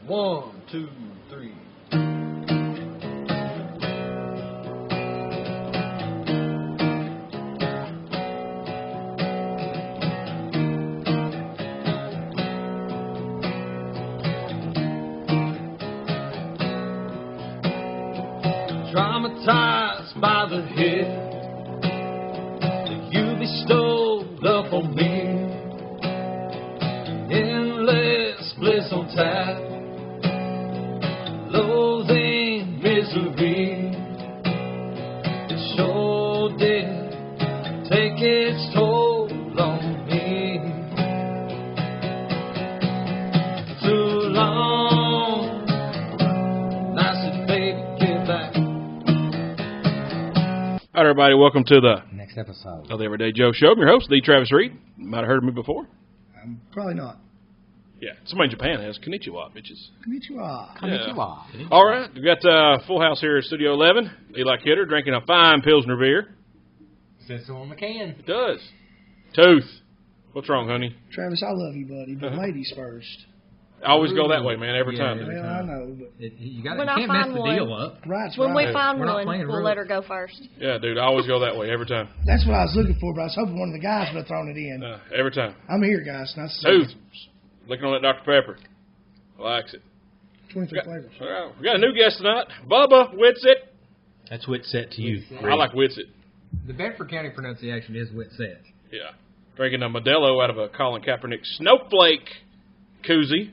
1, 2, 3. Traumatized by the hit that you bestowed upon me. Endless bliss on tap, loathing misery. It sure did take its toll on me. Too long, I said, baby, get back. All right, everybody, welcome to the next episode of the Everyday Joe Show. I'm your host, the Travis Reed. You might have heard of me before. Probably not. Yeah, somebody in Japan has. Konnichiwa, bitches. Konnichiwa. Konnichiwa. Yeah. All right, we've got full house here at Studio 11. Eli Kidder drinking a fine Pilsner beer. Says so on the can. It does. Tooth. What's wrong, honey? Travis, I love you, buddy, but ladies first. I always go that way, man, every time. Well, I know, but You can't mess the deal up. Right's When right. we find We're not one, playing we'll rules. let her go first. Yeah, dude, I always go that way every time. That's what I was looking for, but I was hoping one of the guys would have thrown it in. Every time. I'm here, guys. Nice to see Tooth. you. Looking on that Dr. Pepper. Likes it. 23 flavors. All right, we got a new guest tonight. Bubba Whitsitt. That's Whitsitt to you. I like Whitsitt. The Bedford County pronunciation is Whitsitt. Yeah. Drinking a Modelo out of a Colin Kaepernick Snowflake koozie.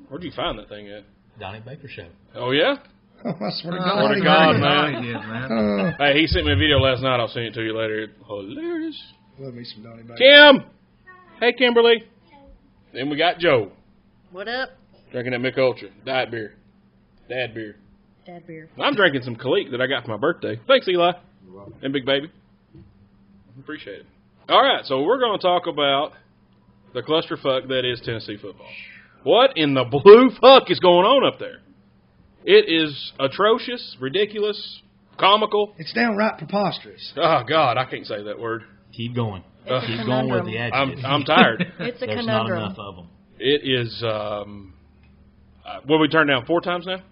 Where'd you find that thing at? Donnie Baker Show. Oh, yeah? Oh, I swear to Oh, God. swear to God, He man. did, man. Hey, he sent me a video last night. I'll send it to you later. Hilarious. Love me some Donnie Baker. Kim! Hey, Kimberly. Then we got Joe. What up? Drinking that Mick Ultra. Diet beer. Dad beer. Dad beer. I'm drinking some Kalik that I got for my birthday. Thanks, Eli. And Big Baby. Appreciate it. All right, so we're going to talk about the clusterfuck that is Tennessee football. What in the blue fuck is going on up there? It is atrocious, ridiculous, comical. It's downright preposterous. Oh, God, I can't say that word. Keep going. It's a Keep going with the conundrum. adjective. I'm tired. It's a There's conundrum. not enough of them. It is, what we turned down 4 times now?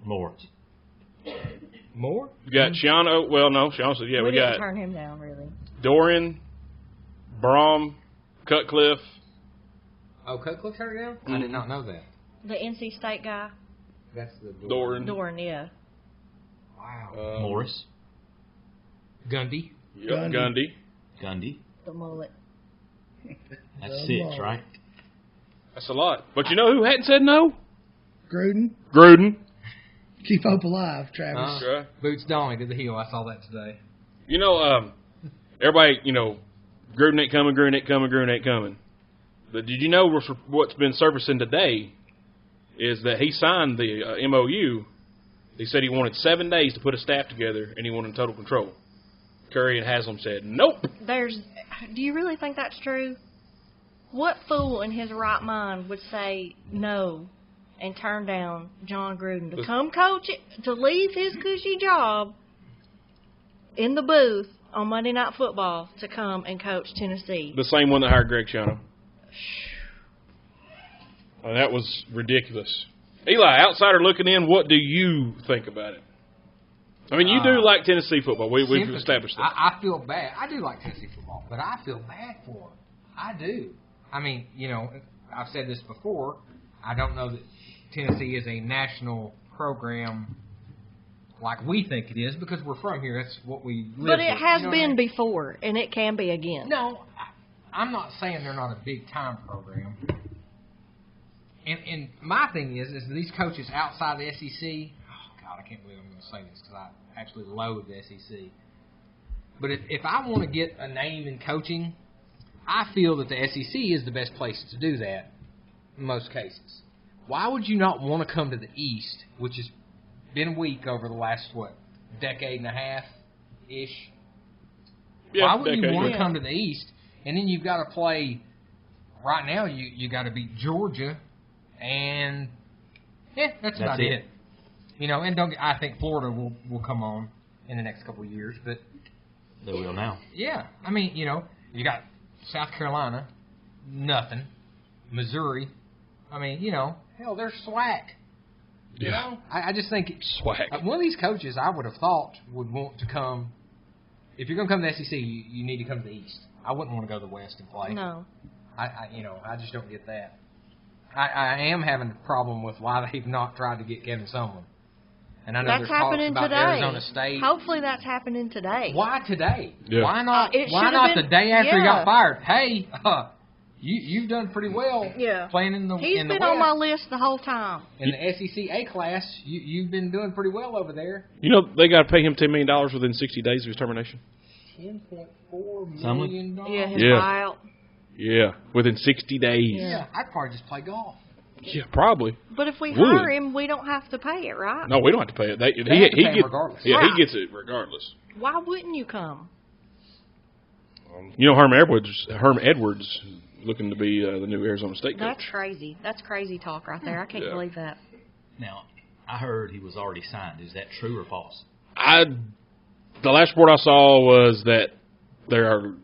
More. More? We got Shiano, well, no, Shiano said, yeah, we didn't got turn him down, really. Dorian, Brom, Cutcliffe. Oh, Cutcliffe turned it down? I did not know that. The NC State guy, That's the Doran. Doran, yeah. Wow. Morris. Gundy. Yep, Gundy. Gundy. The mullet. That's The 6, mullet. right? That's a lot. But you know who hadn't said no? Gruden, Gruden. keep hope alive, Travis. Right. Boots Donnie to the heel. I saw that today. You know, everybody, you know, Gruden ain't coming, Gruden ain't coming, Gruden ain't coming. But did you know what's been surfacing today is that he signed the MOU. He said he wanted 7 days to put a staff together, and he wanted total control. Curry and Haslam said, nope. Do you really think that's true? What fool in his right mind would say no and turn down John Gruden to come coach it, to leave his cushy job in the booth on Monday Night Football to come and coach Tennessee? The same one that hired Greg Schiano. That was ridiculous. Eli, outsider looking in, what do you think about it? I mean, you do like Tennessee football. We've established that. I feel bad. I do like Tennessee football, but I feel bad for them. I do. I mean, you know, I've said this before. I don't know that Tennessee is a national program like we think it is because we're from here. That's what we live But it with. has You know what I been mean? before, and it can be again. No, I'm not saying they're not a big-time program. And my thing is these coaches outside the SEC, oh, God, I can't believe I'm going to say this because I actually loathe the SEC. But if I want to get a name in coaching, I feel that the SEC is the best place to do that in most cases. Why would you not want to come to the East, which has been weak over the last, decade and a half-ish? Yeah, Why would you decade. want to come to the East? And then you've got to play, right now you got to beat Georgia, and that's about it. You know, and I think Florida will come on in the next couple of years, but They will now. yeah, I mean, you know, you got South Carolina, nothing, Missouri. I mean, you know, Hell, they're SWAC. You know? I just think Swag. one of these coaches I would have thought would want to come. If you're going to come to the SEC, you need to come to the East. I wouldn't want to go to the West and play. No. I just don't get that. I am having a problem with why they've not tried to get Kevin Sumlin. And I know That's there's talks happening about today. Arizona State. Hopefully that's happening today. Why today? Yeah. Why not? It Why should've not been- the day after he yeah. got fired? Hey, you've done pretty well. Yeah. Playing in the He's in the been on my West. list the whole time. In the SEC A class, you've been doing pretty well over there. You know, they got to pay him $10 million within 60 days of his termination. $10.4 Sumlin? million. Yeah, his Yeah. buyout. Yeah, within 60 days. Yeah, I'd probably just play golf. Yeah, probably. But if we Would. hire him, we don't have to pay it, right? No, we don't have to pay it. They have to pay him gets, regardless. Yeah, Right. he gets it regardless. Why wouldn't you come? You know, Herm Edwards looking to be the new Arizona State coach. That's crazy. That's crazy talk right there. I can't Yeah. believe that. Now, I heard he was already signed. Is that true or false? The last report I saw was that they are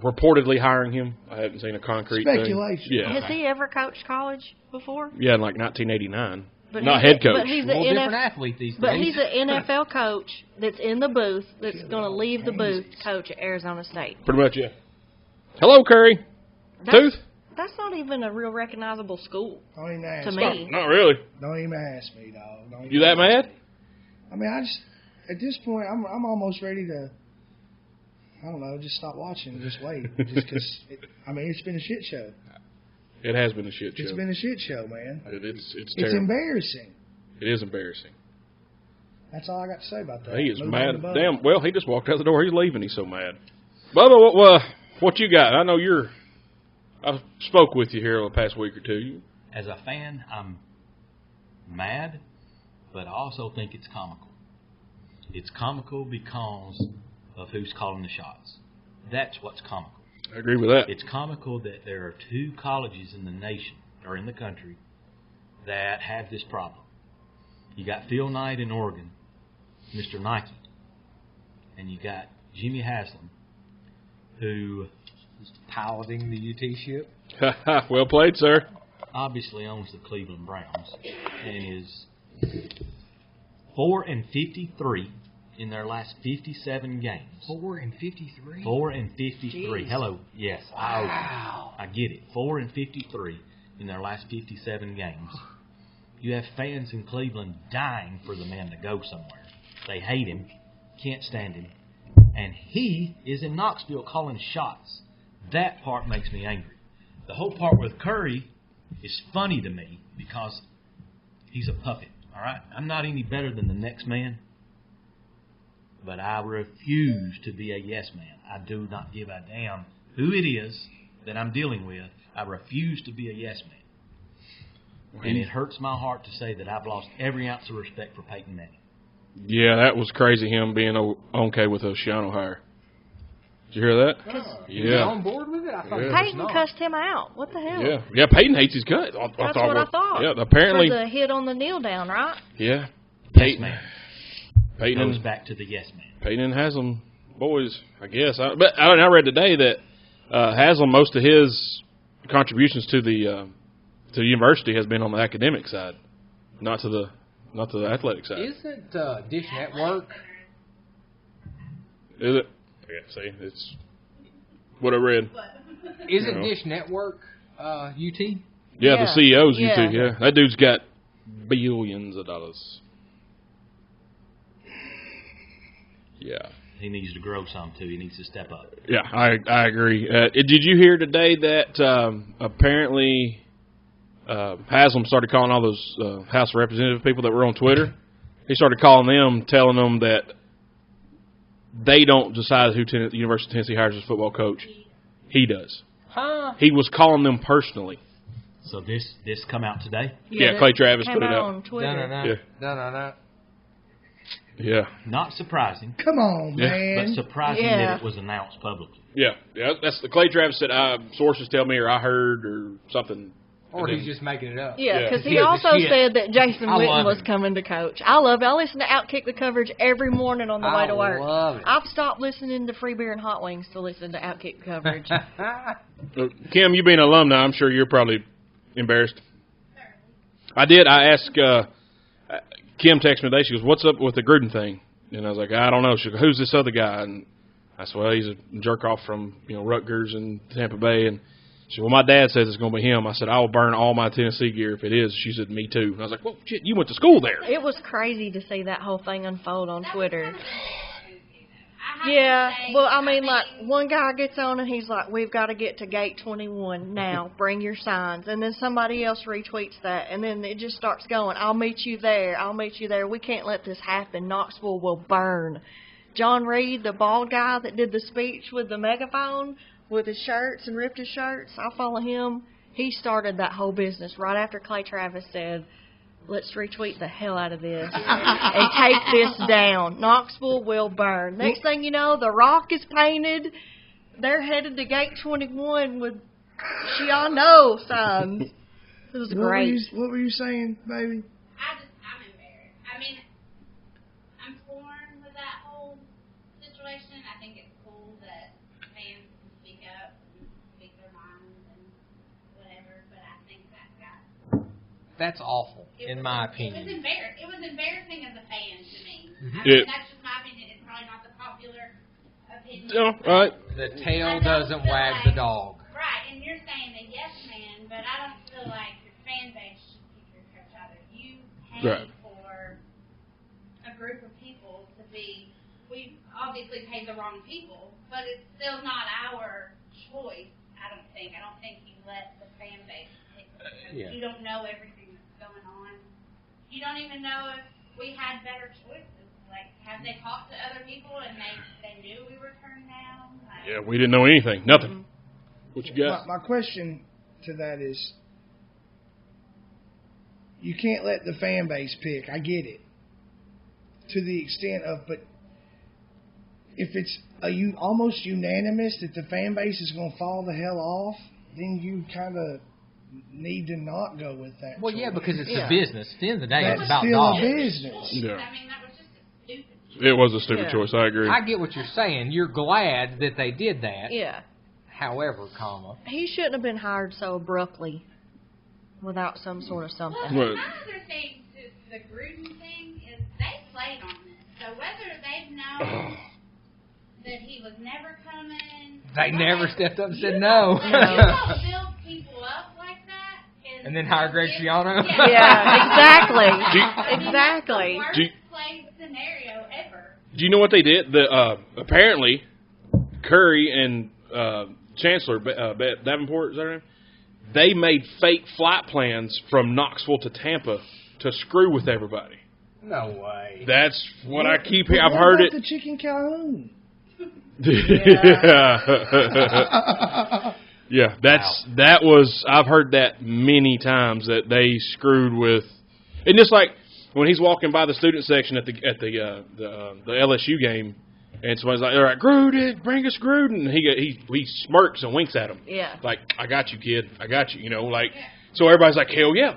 reportedly hiring him. I haven't seen a concrete Speculation. thing. Yeah. Has he ever coached college before? Yeah, in like 1989. But Not he's head coach. But he's A little an different athlete these But days. he's an NFL coach that's in the booth that's going to leave the booth to coach at Arizona State. Pretty much, yeah. Hello, Curry. That's, Tooth? That's not even a real recognizable school Don't even ask to me. me. Not really. Don't even ask me, dog. Don't You even that mad? I mean, I just at this point, I'm almost ready to. I don't know, just stop watching and just wait. Just because, it's been a shit show. It has been a shit show. It's been a shit show, man. It's It's terrible. embarrassing. It is embarrassing. That's all I got to say about that. He is Move on mad. to Bubba. Damn. Well, he just walked out the door. He's leaving. He's so mad. Bubba, what you got? I know I spoke with you here over the past week or two. As a fan, I'm mad, but I also think it's comical. It's comical because of who's calling the shots. That's what's comical. I agree with that. It's comical that there are two colleges in the nation, or in the country, that have this problem. You got Phil Knight in Oregon, Mr. Nike, and you got Jimmy Haslam, who piloting the UT ship. Well played, sir. obviously owns the Cleveland Browns and is 4-53 in their last 57 games. 4-53. 4-53. Jeez. Hello. Yes. Wow. I get it. 4-53 in their last 57 games. You have fans in Cleveland dying for the man to go somewhere. They hate him, can't stand him, and he is in Knoxville calling shots. That part makes me angry. The whole part with Curry is funny to me because he's a puppet. All right, I'm not any better than the next man, but I refuse to be a yes man. I do not give a damn who it is that I'm dealing with. I refuse to be a yes man. And it hurts my heart to say that I've lost every ounce of respect for Peyton Manning. Yeah, that was crazy, him being okay with a Shiano hire. Did you hear that? Is he on board with it? I thought he was Peyton not. cussed him out. What the hell? Yeah, Peyton hates his gut. That's what I thought. Yeah, apparently. For the hit on the kneel down, right? Yeah. Yes, man. Peyton Goes back to the yes man. Peyton Haslam boys, I guess. But I read today that Haslam, most of his contributions to the university has been on the academic side, not to the athletic side. Isn't Dish Network? Is it? Yeah. See, it's what I read. Isn't No. Dish Network UT? Yeah, Yeah. the CEO's Yeah. UT. Yeah, that dude's got billions of dollars. Yeah. He needs to grow some too. He needs to step up. Yeah, I agree. Did you hear today that apparently Haslam started calling all those House of Representative people that were on Twitter? He started calling them, telling them that they don't decide who the University of Tennessee hires as football coach. He does. Huh? He was calling them personally. So this come out today. Yeah, Clay Travis came put it out out. on Twitter. No. Yeah. Yeah. Not surprising, Come on, Yeah, man. but surprising Yeah. that it was announced publicly. Yeah. That's the Clay Travis said. Sources tell me, or I heard, or something. Or And he's then- just making it up. Yeah, Yeah. because he Yeah, the also shit. said that Jason I Witten love was him. coming to coach. I love it. I listen to Outkick the coverage every morning on the way to work. I love it. I've stopped listening to Free Beer and Hot Wings to listen to Outkick coverage. Kim, you being an alumni, I'm sure you're probably embarrassed. I did. I asked Kim texted me today. She goes, "What's up with the Gruden thing?" And I was like, "I don't know." She goes, "Who's this other guy?" And I said, "Well, he's a jerk off from Rutgers and Tampa Bay." And she said, "Well, my dad says it's going to be him." I said, "I will burn all my Tennessee gear if it is." She said, "Me too." And I was like, "Well, shit, you went to school there." It was crazy to see that whole thing unfold on Twitter. Yeah, well, I mean, like, one guy gets on and he's like, "We've got to get to gate 21 now. Bring your signs." And then somebody else retweets that, and then it just starts going, "I'll meet you there. I'll meet you there. We can't let this happen. Knoxville will burn." John Reed, the bald guy that did the speech with the megaphone with his shirts and ripped his shirts, I follow him. He started that whole business right after Clay Travis said, "Let's retweet the hell out of this and take this down. Knoxville will burn." Next thing you know, the Rock is painted. They're headed to gate 21 with Shiano signs. It was great. What were you saying, baby? I'm embarrassed. I mean, I'm torn with that whole situation. I think it's cool that fans can speak up and speak their minds and whatever, but I think That's awful, in my opinion. It was embarrassing as a fan to me. I Yeah. mean, that's just my opinion. It's probably not the popular opinion. No, right. The tail doesn't wag the dog. Right, and you're saying a yes man, but I don't feel like your fan base should pick your coach either. You pay Right. for a group of people to be. We obviously paid the wrong people, but it's still not our choice. I don't think. I don't think you let the fan base pick the coach. Yeah. You don't know everything that's going on. You don't even know if we had better choices. Like, have they talked to other people and they knew we were turned down? Like, Yeah, we didn't know anything. Nothing. What you got? My question to that is, you can't let the fan base pick. I get it. To the extent of, but if it's almost unanimous that the fan base is going to fall the hell off, then you kind of need to not go with that. Well, yeah, choice. because it's a business. At the end of the day, That's it's about still dogs. a business. Yeah. I mean, that was just a stupid. It was a stupid Yeah. choice. I agree. I get what you're saying. You're glad that they did that. Yeah. However, He shouldn't have been hired so abruptly without some sort of something. Well, My other thing to the Gruden thing is they played on this. So whether they've known that he was never coming, they never stepped up and said you no. don't build people up like that, And then hire Greg Schiano? Yeah, exactly. Exactly. Worst Do you- played scenario ever. Do you know what they did? Apparently, Curry and Chancellor Davenport, is that her name? They made fake flight plans from Knoxville to Tampa to screw with everybody. No way. That's what I keep But hearing. I've what heard about it. the chicken Calhoun. Yeah, that was. I've heard that many times that they screwed with, and just like when he's walking by the student section at the LSU game, and somebody's like, "All right, Gruden, bring us Gruden," and he smirks and winks at him. Yeah. Like, "I got you, kid. I got you." You know, like so everybody's like, "Hell yeah!"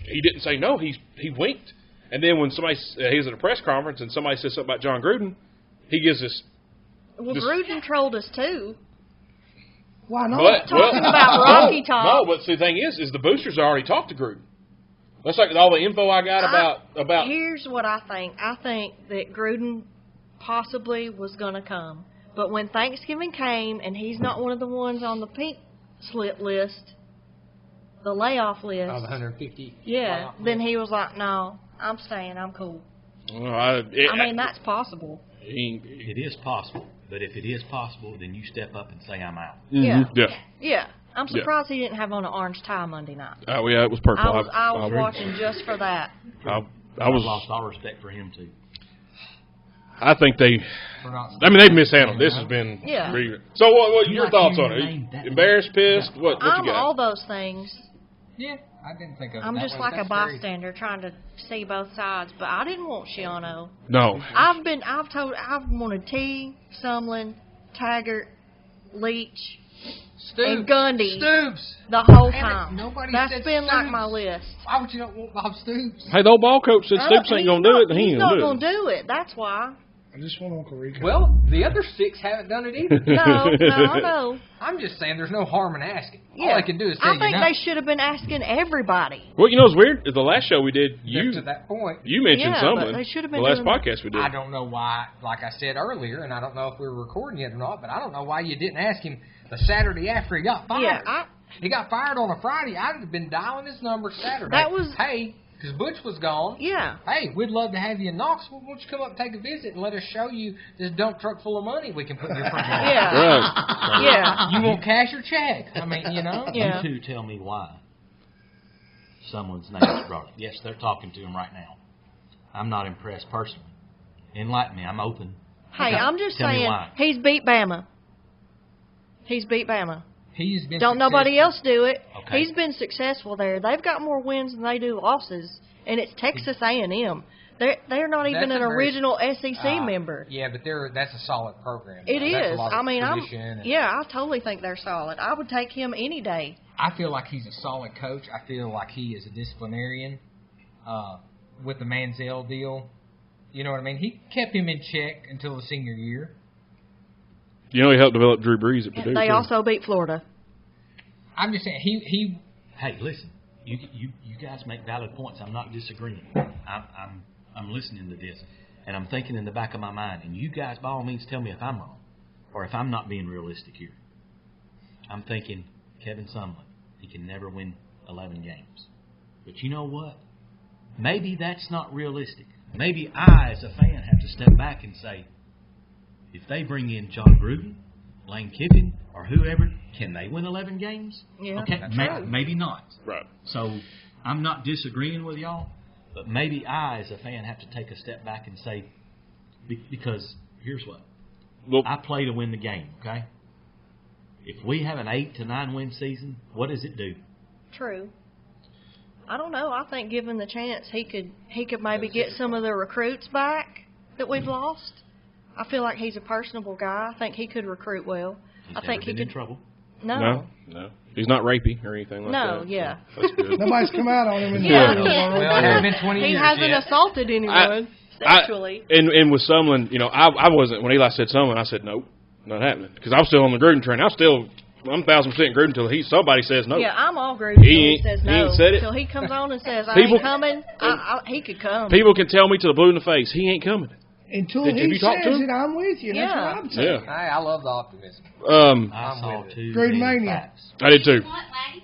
He didn't say no. He winked, and then when he was at a press conference and somebody says something about John Gruden, he gives this. Well, Gruden trolled us too. Why not? Talking about Rocky Top. No, but the thing is the boosters already talked to Gruden. That's like all the info I got about. Here's what I think. I think that Gruden possibly was going to come, but when Thanksgiving came and he's not one of the ones on the pink slip list, the layoff list. Oh, the 150. Yeah. Then he was like, "No, I'm staying. I'm cool." Well, I mean, that's possible. It is possible, but if it is possible, then you step up and say I'm out. Yeah. Yeah. Yeah. I'm surprised he didn't have on an orange tie Monday night. Oh yeah, it was purple. I was watching just for that. I I've was. lost all respect for him too. I think they've mishandled. This has been. Yeah. So what your Not thoughts you on named it? that Embarrassed, pissed? What I'm you got? all those things. Yeah, I didn't think of it I'm that just way. like a That's very- bystander trying to see both sides, but I didn't want Shiano. No. I've wanted T, Sumlin, Taggart, Leach, Stoops. and Gundy Stoops. the whole Damn it, time. nobody That's said been like Stoops. my list. Why would you not want Bob Stoops? Hey, the old ball coach said Stoops ain't He's gonna do it. And he He's ain't not gonna going do it. to do it. That's why. I just want Uncle Rico. Well, the other 6 haven't done it either. No. I'm just saying there's no harm in asking. Yeah. All I can do is say I think they should have been asking everybody. Well, you know what's weird? Is the last show we did, to that point. you mentioned Yeah, someone. but they should have The been last doing that. podcast we did. I don't know why, like I said earlier, and I don't know if we were recording yet or not, but I don't know why you didn't ask him the Saturday after he got fired. Yeah, He got fired on a Friday. I'd have been dialing his number Saturday. That was- Hey, because Butch was gone. yeah. Hey, we'd love to have you in Knoxville. Why don't you come up and take a visit and let us show you this dump truck full of money we can put in your front yard. Yeah. Right. Yeah. You won't cash your check. I mean, you know. Yeah. You two tell me why someone's name is brought up. Yes, they're talking to him right now. I'm not impressed personally. Enlighten me. I'm open. Hey, I'm just Tell me saying, why. he's beat Bama. He's beat Bama. He's been Don't nobody successful. else do it. Okay. He's been successful there. They've got more wins than they do losses, and it's Texas A&M. They're not even That's an a very- original SEC member. Yeah, but that's a solid program. It That's a is. lot of I mean, tradition and- I totally think they're solid. I would take him any day. I feel like he's a solid coach. I feel like he is a disciplinarian with the Manziel deal. You know what I mean? He kept him in check until the senior year. You know he helped develop Drew Brees at Purdue, They too. also beat Florida. I'm just saying he Hey, listen. You guys make valid points. I'm not disagreeing. I'm listening to this, and I'm thinking in the back of my mind. And you guys, by all means, tell me if I'm wrong or if I'm not being realistic here. I'm thinking Kevin Sumlin. He can never win 11 games. But you know what? Maybe that's not realistic. Maybe I, as a fan, have to step back and say, if they bring in John Gruden, Lane Kiffin, or whoever, can they win 11 games? Yeah, Okay, that's right. maybe not. Right. So I'm not disagreeing with y'all, but maybe I, as a fan, have to take a step back and say, because here's what. Well, I play to win the game, okay? If we have an 8 to 9 win season, what does it do? True. I don't know. I think given the chance, he could maybe get some of the recruits back that we've lost. I feel like he's a personable guy. I think he could recruit well. He's I think never been he in could. trouble. no. He's not rapey or anything like No, that. yeah. So that's good. Nobody's come out on him in the Yeah. world. Well, it hasn't been 20 He years hasn't yet. assaulted anyone sexually. And with Sumlin, I wasn't, when Eli said Sumlin, I said, nope, not happening. Because I was still on the Gruden train. I'm 1,000% Gruden until somebody says no. Yeah, I'm all Gruden until he ain't- says he no. ain't said it. Until he comes on and says, I People- ain't coming, he could come. People can tell me to the blue in the face, he ain't coming. Until Have he you talked to says him? it, I'm with you. That's Yeah. what I'm saying. Yeah. Hey, I love the optimism. I I'm saw with it. too Gruden many mania. facts. I did too. You want Lane?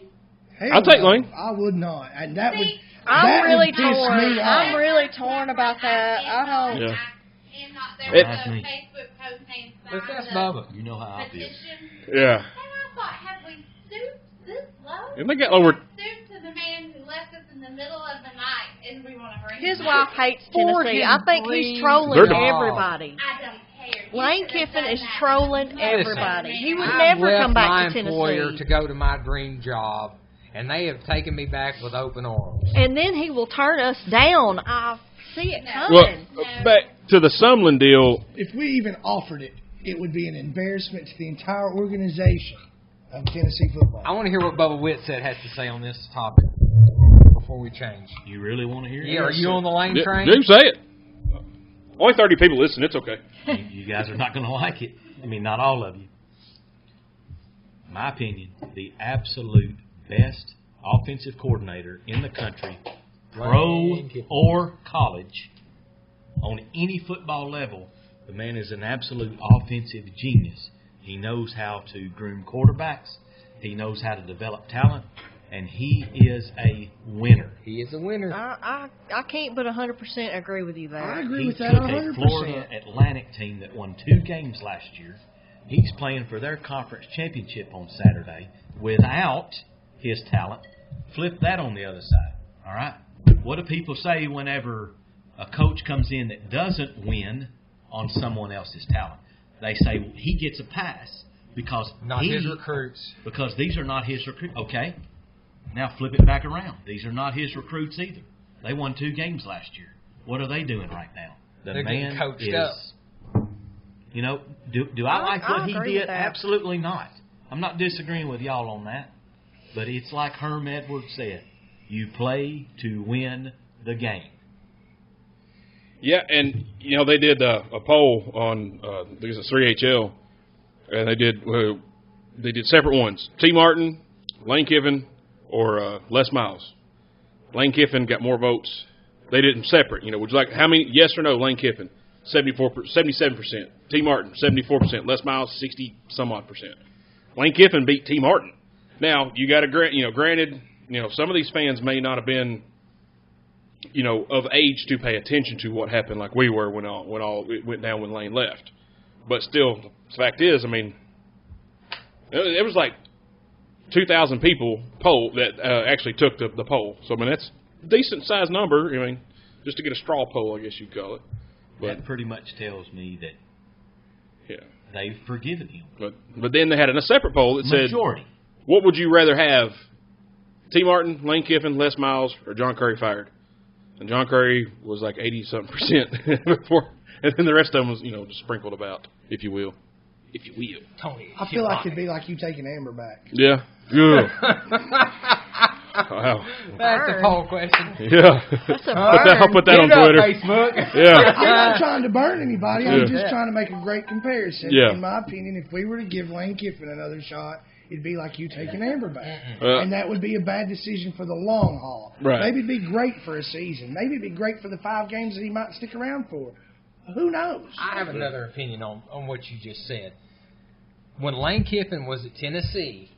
Hell I'll take no, Lane. I would not. And that would. See, I'm that really would piss torn. me I'm off. really torn about that. I don't. Yeah. I am not. There It- was a me. Facebook post saying But sign that's the Bubba. You know how I feel. petition. Yeah. And I thought, have we stooped this low? And they got We over. have stooped to the man who left us in the middle of the night, and we want to bring His him wife back. hates Tennessee. I think he's trolling They're- everybody. I don't care. You Lane could have Kiffin done is that. trolling Listen, everybody. He would I've never left come back my to employer Tennessee. to go to my dream job, and they have taken me back with open arms. And then he will turn us down. I see it Well, coming. back to the Sumlin deal. If we even offered it, it would be an embarrassment to the entire organization of Tennessee football. I want to hear what Bubba Whitsett has to say on this topic before we change. You really want to hear it? Yeah, are you on the Lane train? Do say it. Only 30 people listen. It's okay. You guys are not going to like it. I mean, not all of you. My opinion, the absolute best offensive coordinator in the country, pro Lane Kiffin. or college, on any football level, the man is an absolute offensive genius. He knows how to groom quarterbacks. He knows how to develop talent. And he is a winner. He is a winner. I can't but 100% agree with you I there. agree He with that took 100%. a Florida Atlantic team that won 2 games last year. He's playing for their conference championship on Saturday without his talent. Flip that on the other side. All right? What do people say whenever a coach comes in that doesn't win on someone else's talent? They say he gets a pass because Not his recruits. because these are not his recruits. Okay. Now flip it back around. These are not his recruits either. They won 2 games last year. What are they doing right now? The They're getting man coached is, up. You know, do I like what I he agree did? with that. Absolutely not. I'm not disagreeing with y'all on that. But it's like Herm Edwards said, you play to win the game. Yeah, and they did a poll on there's a 3HL, and they did separate ones: T. Martin, Lane Kiffin, or Les Miles. Lane Kiffin got more votes. They did them separate. Would you like how many? Yes or no? Lane Kiffin, 77%. T. Martin, 74%. Les Miles, 60 some odd percent. Lane Kiffin beat T. Martin. Now you got to granted, some of these fans may not have been, of age to pay attention to what happened like we were when all it went down when Lane left. But still, the fact is, it was like 2,000 people poll that actually took the poll. So that's a decent sized number. Just to get a straw poll, I guess you'd call it. But that pretty much tells me that they've forgiven him. But then they had a separate poll that Majority. said, what would you rather have, T. Martin, Lane Kiffin, Les Miles, or John Curry fired? And John Curry was like 80-something% before, and then the rest of them was, just sprinkled about, if you will. Tony, I feel like it'd be like you taking Amber back. Yeah. Wow. That's a poll question. Yeah. That's a I'll put that on Get it Twitter. up, Facebook. Yeah. I'm not trying to burn anybody. I'm Yeah. just trying to make a great comparison. Yeah. In my opinion, if we were to give Lane Kiffin another shot, it'd be like you taking Amber back. And that would be a bad decision for the long haul. Right. Maybe it'd be great for a season. Maybe it'd be great for the 5 games that he might stick around for. Who knows? I have another opinion on what you just said. When Lane Kiffin was at Tennessee,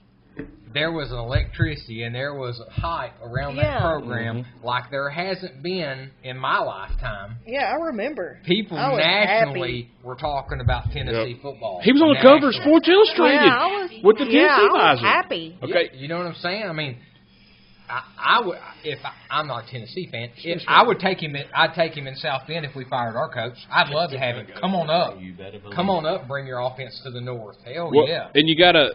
there was an electricity and there was a hype around that program like there hasn't been in my lifetime. Yeah, I remember. People I was nationally were talking about Tennessee football. He was on the cover of Sports Illustrated with the Tennessee I was visor. happy. Okay. You know what I'm saying? I would, if I'm not a Tennessee fan, I would take him. I'd take him in South Bend if we fired our coach. I'd love to have him. Come on up. You better believe Come on up. Bring your offense to the north. Hell Well, yeah. And you gotta,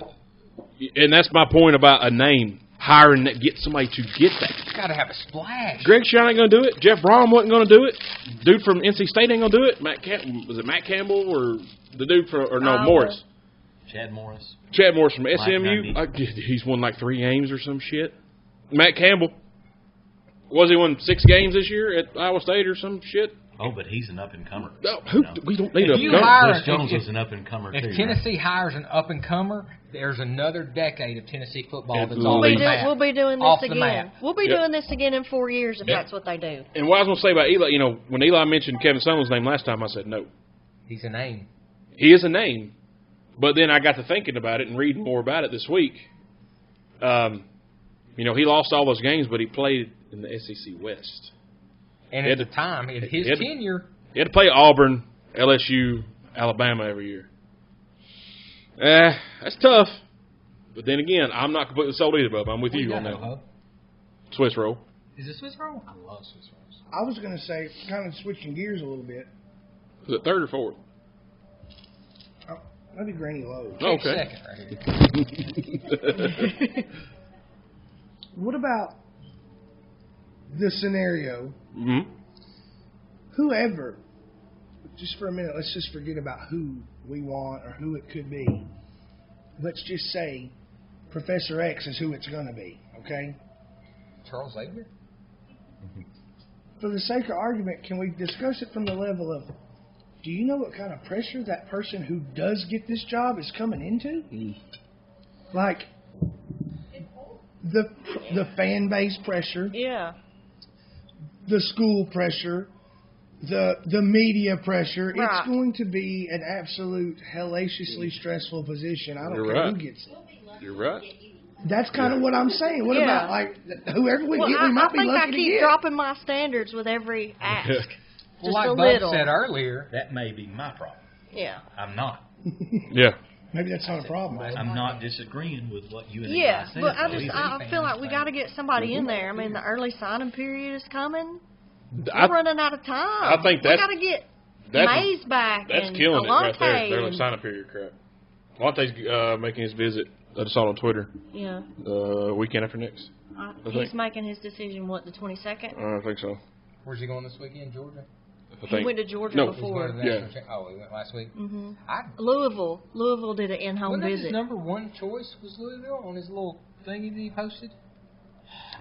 and that's my point about a name. Hiring that, get somebody to get that. Got to have a splash. Greg Shine ain't gonna do it. Jeff Brom wasn't gonna do it. Dude from NC State ain't gonna do it. Was it Matt Campbell or the dude Morris? Chad Morris. Chad Morris from Mike SMU. Gundy. He's won like 3 games or some shit. Matt Campbell. Was he won 6 games this year at Iowa State or some shit? Oh, but he's an up-and-comer. No, we don't need If a you gun. hire- Bush Jones was an up-and-comer, too. If Tennessee hires an up-and-comer, there's another decade of Tennessee football that's Absolutely. off We'll the be, map. we'll be doing Off this the again. map. We'll be Yeah. doing this again in 4 years if Yeah. that's what they do. And what I was going to say about Eli, when Eli mentioned Kevin Sumlin's name last time, I said no. He's a name. He is a name. But then I got to thinking about it and reading more about it this week. He lost all those games, but he played in the SEC West. And at the time, in his tenure, He had to play Auburn, LSU, Alabama every year. That's tough. But then again, I'm not completely sold either, Bubba. I'm with you on that. Swiss roll. Is it Swiss roll? I love Swiss rolls. I was going to say, kind of switching gears a little bit, Was it 3rd or 4th? maybe Granny Lowe's. Okay. Second right here. What about the scenario? Mm-hmm. Whoever, just for a minute, let's just forget about who we want or who it could be. Let's just say Professor X is who it's going to be, okay? Charles Xavier? For the sake of argument, can we discuss it from the level of, do you know what kind of pressure that person who does get this job is coming into? Like, the fan base pressure, Yeah. the school pressure, the media pressure. Right. It's going to be an absolute hellaciously stressful position. I don't You're care right. who gets it. You're right. That's kind of what I'm saying. What Yeah. about, like, whoever we Well, get, we might I be think I lucky to keep get. dropping my standards with every ask. Well, Just like a Bud little. said earlier, That may be my problem. Yeah. I'm not. Yeah. Maybe that's not a problem. I'm not disagreeing with what you and Yeah, Eli said. but though, either. I feel like we got to get somebody in there. I mean, the early signing period is coming. I, We're running out of time. I think we that's- got to get that's Mays back that's and killing it right there. Alante They're like and- sign-up period crap. Alante's making his visit. I just saw it on Twitter. Yeah. Weekend after next. He's think. making his decision, what, the 22nd? I think so. where's he going this weekend? Georgia? I He think. went to Georgia No. He's going before. to the Yeah. national cha- he went last week. hmm I Louisville. Louisville did an in-home wasn't that his visit. number one choice was Louisville on his little thingy that he posted?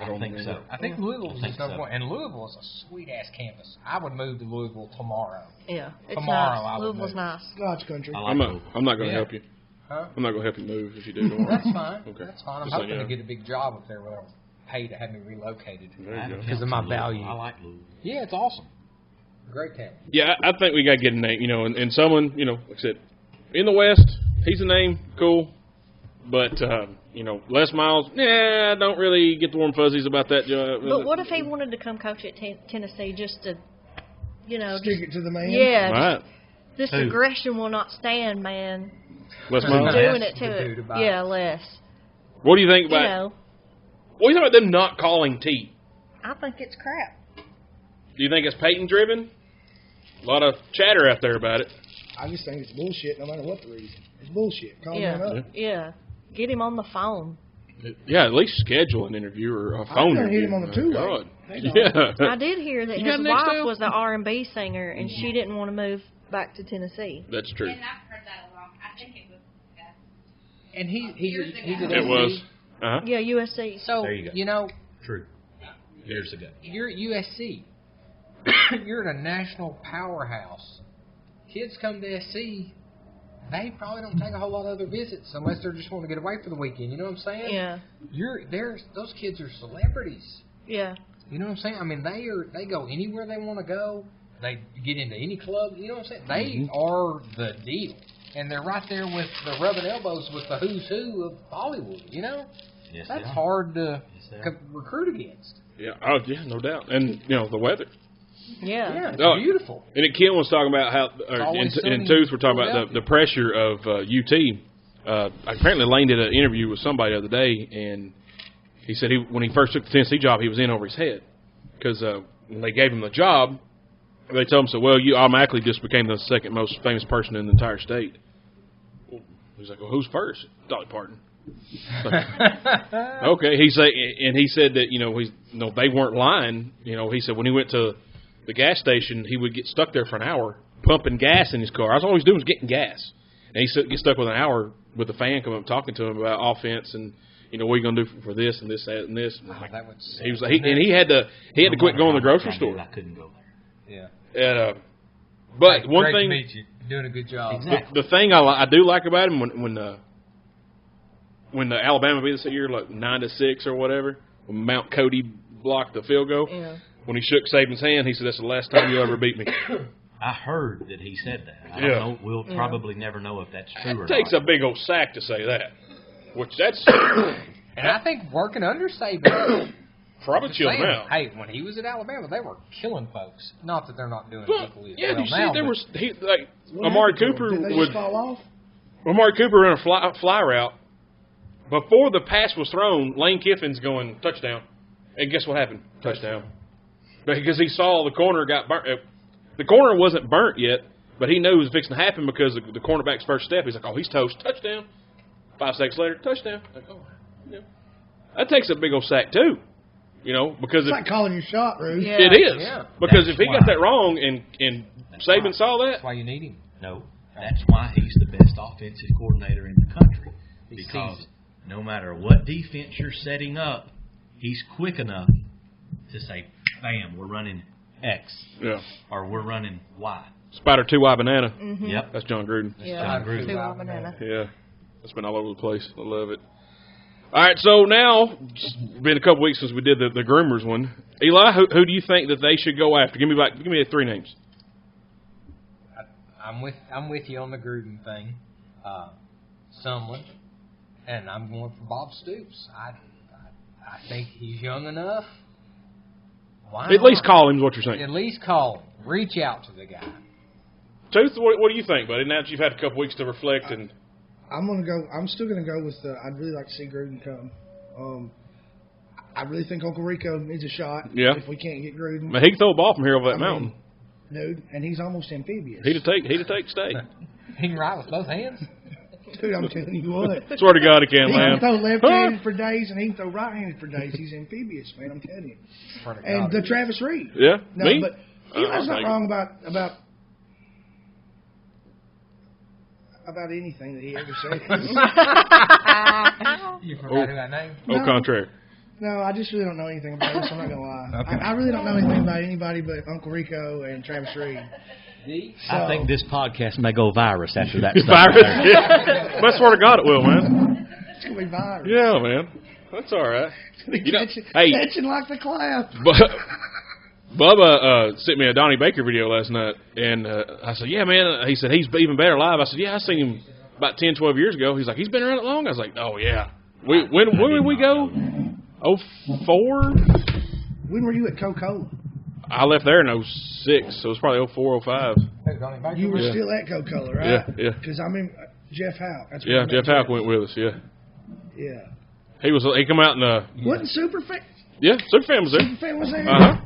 I think so. I think Louisville's I think just so. point, and Louisville is a sweet ass campus. I would move to Louisville tomorrow. Yeah, it's Tomorrow I nice. would Louisville's move. nice. God's country. I like I'm not Louisville. going to Yeah. help you. Huh? I'm not going to help you move if you do tomorrow. That's fine. Okay. That's fine. I'm Just so hoping you to know. get a big job up there where they'll pay to have me relocated. There I you have go. a Because of camp my in Louisville. value. I like Louisville. Yeah, it's awesome. Great campus. Yeah, I think we got to get a name, and someone, like I said, in the West, he's a name, cool. But, Les Miles, I don't really get the warm fuzzies about that job. But what if he wanted to come coach at Tennessee just to, Stick it to the man. yeah, Right. this Who? aggression will not stand, man. Les Who's Miles? that? Doing it to The dude it. about Yeah, Les. What do you think You about know, what do you think about them not calling T? I think it's crap. Do you think it's Peyton driven? A lot of chatter out there about it. I just think it's bullshit no matter what the reason. It's bullshit. Call Yeah. him up. Yeah. Get him on the phone. Yeah, at least schedule an interview or a I'm phone gonna hit interview. him on the My two-way. God. Hey, dog. Yeah. I did hear that You got his next wife Dale? was the R&B singer, and she didn't want to move back to Tennessee. That's true. And I've heard that a long. I think it was discussed. And he's an It SC. was. Uh-huh. Yeah, USC. So, There you go. True. Years ago. You're at USC. You're at a national powerhouse. Kids come to SC, they probably don't take a whole lot of other visits unless they're just want to get away for the weekend. You know what I'm saying? Yeah. Those kids are celebrities. Yeah. You know what I'm saying? I mean, they go anywhere they want to go. They get into any club. You know what I'm saying? They are the deal, and they're right there with the rubbing elbows with the who's who of Hollywood. You know, Yes, that's they are. hard to Yes, they are. recruit against. Yeah. Oh, yeah, no doubt. And, the weather. Yeah. Yeah, it's Oh. beautiful. And then Kim was talking about how, always sunny and Tooth were talking in about the pressure of UT. Apparently Lane did an interview with somebody the other day, and he said when he first took the Tennessee job, he was in over his head. Because when they gave him the job, they told him, so, well, you automatically just became the second most famous person in the entire state. He's like, well, who's first? Dolly Parton. Okay, he said that they weren't lying. He said when he went to the gas station, he would get stuck there for an hour pumping gas in his car. All he was doing was getting gas, and he said get stuck with an hour with the fan coming up talking to him about offense and what are you going to do for this and this that and this. And That would he was like, he had to quit going to the grocery store. I couldn't go there. Yeah. And, but Hey, one great thing, to meet you. You're doing a good job. Exactly. the thing I do like about him when the Alabama beat us that year, like 9-6 or whatever, when Mount Cody blocked the field goal, Yeah. when he shook Saban's hand, he said, "That's the last time you'll ever beat me." I heard that he said that. I Yeah. don't know. We'll probably never know if that's true or It takes not. a big old sack to say that, which that's And I think working under Saban, probably just chilled him saying, out. hey, when he was at Alabama, they were killing folks. Not that they're not doing Well, equally as yeah, well did you see now, there but was What Amari happened to him? Cooper Did they would just fall off? Amari Cooper ran a fly route. Before the pass was thrown, Lane Kiffin's going touchdown. And guess what happened? Touchdown. Because he saw the corner got burnt. The corner wasn't burnt yet, but he knew it was fixing to happen because the cornerback's first step. He's like, oh, he's toast. Touchdown. 5 seconds later, touchdown. Like, oh, yeah. That takes a big old sack, too. Because It's like calling your shot, Ruth. Yeah. it is. Yeah. Because That's if he got why. that wrong and Saban right. saw that, that's why you need him. No, that's why he's the best offensive coordinator in the country. He Because sees it. no matter what defense you're setting up, he's quick enough to say, bam, we're running X, yeah. or we're running Y. Spider 2Y banana. Mm-hmm. Yep. That's John Gruden. Yeah. John Gruden. Two out banana. Yeah, that's been all over the place. I love it. All right, so now it's been a couple weeks since we did the groomers one. Eli, who do you think that they should go after? Give me the 3 names. I'm with you on the Gruden thing. Sumlin, and I'm going for Bob Stoops. I think he's young enough. Why At least not? call him. Is what you're saying. At least call him. Reach out to the guy. Tooth, what do you think, buddy? Now that you've had a couple weeks to reflect and I'm still gonna go with. I'd really like to see Gruden come. I really think Uncle Rico needs a shot. Yeah. If we can't get Gruden, he can throw a ball from here over that mountain. dude, and he's almost amphibious. He'd have take stay. He can ride with both hands. Dude, I'm telling you what. Swear to God, he can, He can man. throw left-handed for days, and he can throw right-handed for days. He's amphibious, man. I'm telling you. Swear to And God. the Travis Reed. Yeah, No, me. but Eli's not wrong about anything that he ever says. You forgot who I named? Au contraire. No, I just really don't know anything about this. I'm not gonna lie. Okay. I really don't know anything about anybody but Uncle Rico and Travis Reed. I think this podcast may go virus after that. Virus? Yeah. I swear to God it will, man. It's gonna be virus. Yeah, man. That's all right. It's gonna be You know, catching hey. like the clap. Bubba sent me a Donnie Baker video last night, and I said, yeah, man. He said, he's even better live. I said, yeah, I seen him about 10, 12 years ago. He's like, he's been around it long? I was like, oh, yeah. When did we go? 04? When were you at Coca-Cola? I left there in 06, so it was probably 04, 05. You were still at Coca-Cola, right? Yeah. Because I mean, Jeff Houck. That's Yeah, where I met Jeff Houck went with us, yeah. Yeah. He come out in Wasn't Superfan? yeah, Superfan was there. Superfan was there? Uh-huh.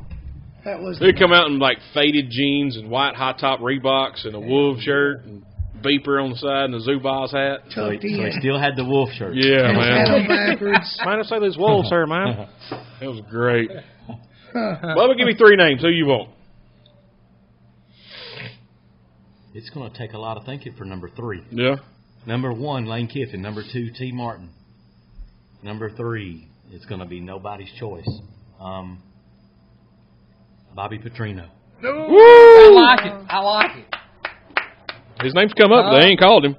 That was. He'd come out in like faded jeans and white high top Reeboks and a wolf shirt and beeper on the side and a Zubaz hat. So tucked he in. still had the wolf shirt. Yeah, Head on man. backwards. Mind if I say this wolf, sir, man? That was great. Bubba, give me 3 names. Who you want? It's going to take a lot of thinking for number 3. Yeah. Number 1, Lane Kiffin. Number 2, T. Martin. Number 3, it's going to be nobody's choice. Bobby Petrino. I like it. I like it. His name's come up. They ain't called him.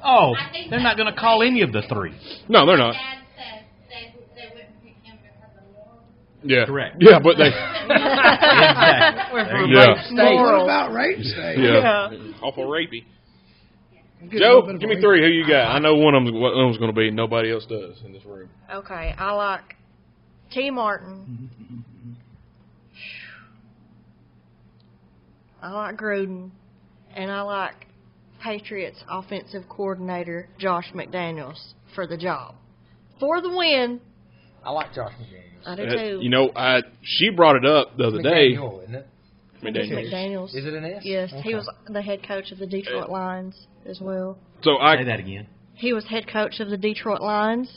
Oh, they're not going to call any of the 3. No, they're not. Dad said they wouldn't pick him because of morals. Yeah. Correct. Yeah, but they. Exactly. There you Yeah. go. What about rape state? Yeah. Awful rapey. Get a Joe, little bit of give me rape. 3. Who you got? I know one of them's what one's going to be. Nobody else does in this room. Okay, I like T. Martin. I like Gruden. And I like Patriots offensive coordinator Josh McDaniels for the job. For the win. I like Josh McDaniels. I do too. You know, she brought it up the other day. McDaniel, isn't it? McDaniels. McDaniels. Is it an S? Yes, he Okay. was the head coach of the Detroit Lions as well. So Say that again. He was head coach of the Detroit Lions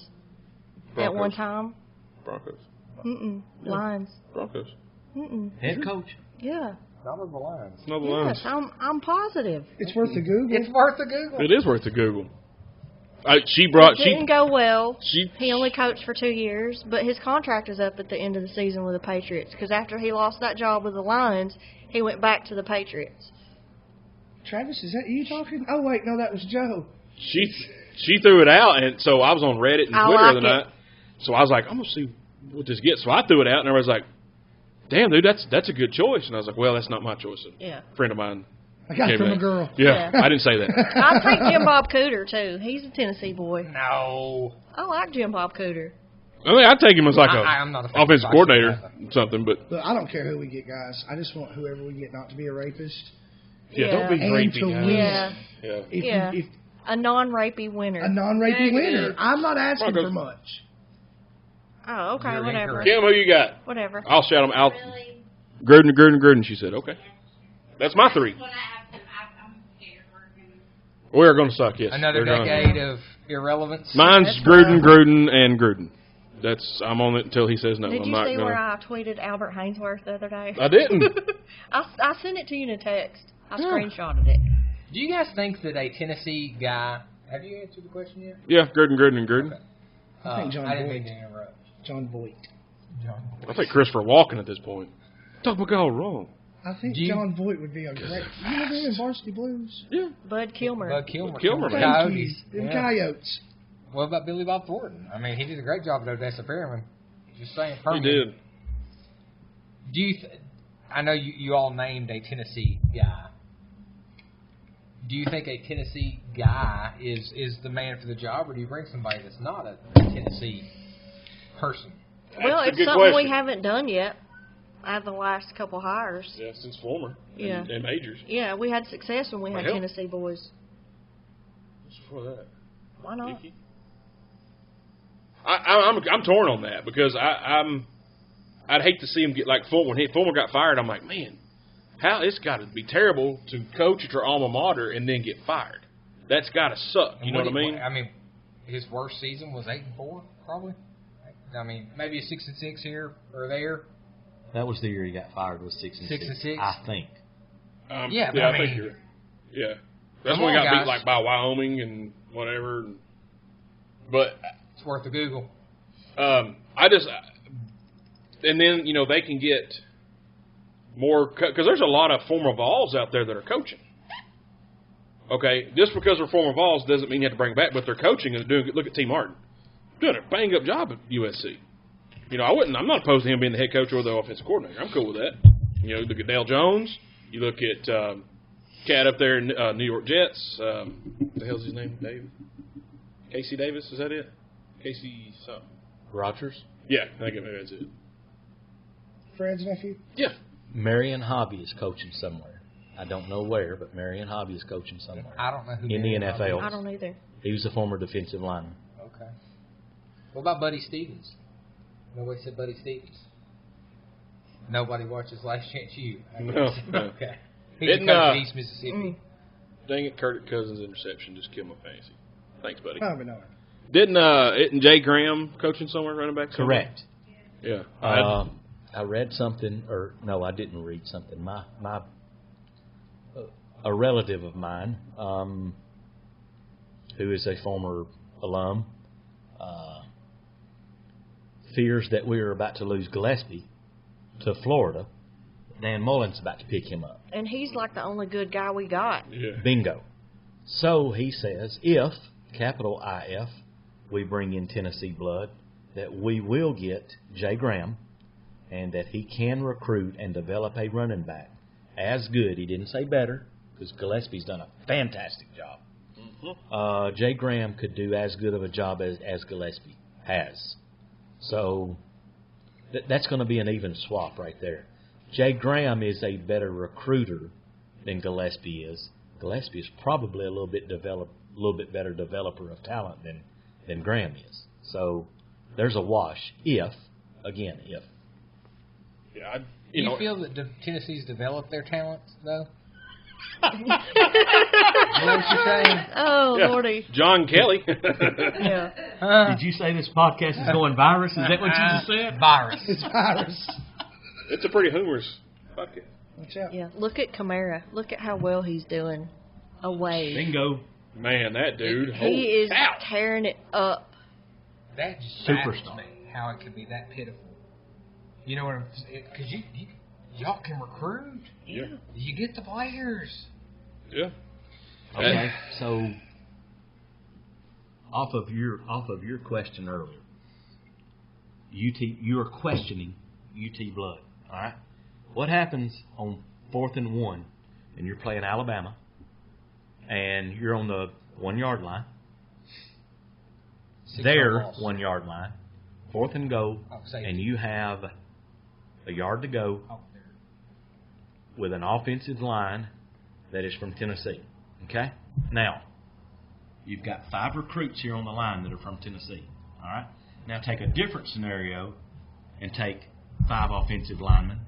at one Broncos. time. Broncos. Lions. Broncos. Head coach. Yeah. Not of the Lions. No, the Yes, Lions. I'm positive. It's worth the Google. It's worth a Google. It is worth a Google. It didn't She go well. she He only coached for 2 years, but his contract is up at the end of the season with the Patriots because after he lost that job with the Lions, he went back to the Patriots. Travis, is that you talking? Oh, wait, no, that was Joe. she threw it out, and so I was on Reddit and I Twitter like the other it. night. So I was like, I'm gonna see what this gets. So I threw it out, and everybody's like, "Damn, dude, that's a good choice." And I was like, "Well, that's not my choice." Yeah. A friend of mine. I got it gave from me a that. girl. Yeah, Yeah. I didn't say that. I take Jim Bob Cooter too. He's a Tennessee boy. No. I like Jim Bob Cooter. I mean, I'd take him as like I'm not a fan offensive of coordinator, Josh something. But Look, I don't care who we get, guys. I just want whoever we get not to be a rapist. yeah, Yeah. don't be And rapey, to guys. win. Yeah. Yeah. If, Yeah. if A non-rapey winner. a non-raping winner, I'm not asking Broncos. for much. Oh, okay, You're whatever. incorrect. Kim, who you got? Whatever. I'll shout them out. Really, Gruden. She said, okay. That's my 3. when I have him, I'm scared working. We're going to suck, yes. Another We're gonna- decade of irrelevance. Mine's That's Gruden. I'm on it until he says no. Did I'm you not see gonna. where I tweeted Albert Hainsworth the other day? I didn't. I sent it to you in a text. I Yeah. screenshotted it. Do you guys think that a Tennessee guy... Have you answered the question yet? Yeah, Gruden. Okay. I think John I didn't Boyd. mean to interrupt. John Voight. John. I think Christopher Walken at this point. Talk about all wrong. I think Do you- John Voight would be a great. You remember him in Varsity Blues? Yeah. Bud Kilmer. Bud Kilmer. Kilmer, from the man. Thank you. Coyotes. Them Yeah. Coyotes. What about Billy Bob Thornton? I mean, he did a great job at Odessa Perryman. Just saying. He Permian. did. Do you? I know you all named a Tennessee guy. Do you think a Tennessee guy is the man for the job, or do you bring somebody that's not a Tennessee person? Well, That's a it's good something we question. haven't done yet. Out of the last couple hires. Yeah, since Fulmer. Yeah. And Majors. Yeah, we had success when we had Well. Tennessee boys. What's before that? Why not? Dickey? I'm torn on that because I'd hate to see him get like Fulmer. When Fulmer got fired, I'm like, man, how it's got to be terrible to coach at your alma mater and then get fired. That's got to suck. You know what I mean? I mean, his worst season was 8-4, probably. I mean, maybe a 6-6 here or there. That was the year he got fired. Was 6-6. 6-6? I think. Yeah, but yeah, I think mean- you're. Yeah, that's Come when we on, got beat guys. like by Wyoming and whatever. But It's worth a Google. I and then, they can get more, because there's a lot of former Vols out there that are coaching. Okay, just because they're former Vols doesn't mean you have to bring them back, but they're coaching and doing. Look at T. Martin, doing a bang up job at USC. I'm not opposed to him being the head coach or the offensive coordinator. I'm cool with that. Look at Dale Jones. You look at Cat up there in New York Jets. What the hell's his name? Dave? Casey Davis, is that it? Casey something. Rogers? Yeah, I think maybe that's it. Fred's nephew? Yeah. Marion Hobby is coaching somewhere. I don't know where, but Marion Hobby is coaching somewhere. I don't know who in the Marion Hobby NFL. is. I don't either. He was a former defensive lineman. Okay. What about Buddy Stevens? Nobody said Buddy Stevens. Nobody watches Last Chance U. No. Okay. He's a coach at East Mississippi. Dang it, Kirk Cousins' interception just killed my fantasy. Thanks, buddy. Probably not. Isn't Jay Graham coaching somewhere, running back somewhere? Correct. Yeah. I read something, or no, I didn't read something. A relative of mine, who is a former alum, fears that we are about to lose Gillespie to Florida. Dan Mullen's about to pick him up. And he's like the only good guy we got. Yeah. Bingo. So he says, if, capital IF, we bring in Tennessee blood, that we will get Jay Graham, and that he can recruit and develop a running back as good. He didn't say better, because Gillespie's done a fantastic job. Mm-hmm. Jay Graham could do as good of a job as Gillespie has. So that's going to be an even swap right there. Jay Graham is a better recruiter than Gillespie is. Gillespie is probably a little bit better developer of talent than Graham is. So there's a wash if. Yeah. Do you feel that Tennessee's developed their talents, though? You know what you're saying? Oh, Yeah. Lordy. John Kelly. Yeah. Did you say this podcast is going virus? Is that what you just said? Virus. It's virus. It's a pretty humorous podcast. Watch out. Yeah. Look at Kamara. Look at how well he's doing away. Bingo. Man, that dude. He is cow. tearing it up. That just Superstar. baffles me, how it could be that pitiful. You know what I'm saying? Because y'all can recruit. Yeah. You get the players. Yeah. Okay, so off of your question earlier, you are questioning UT blood. All right, what happens on 4th and 1, and you're playing Alabama, and you're on the 1 yard line, their 1 yard line, 4th and goal, and you have a yard to go with an offensive line that is from Tennessee. Okay? Now, you've got 5 recruits here on the line that are from Tennessee. All right? Now take a different scenario and take 5 offensive linemen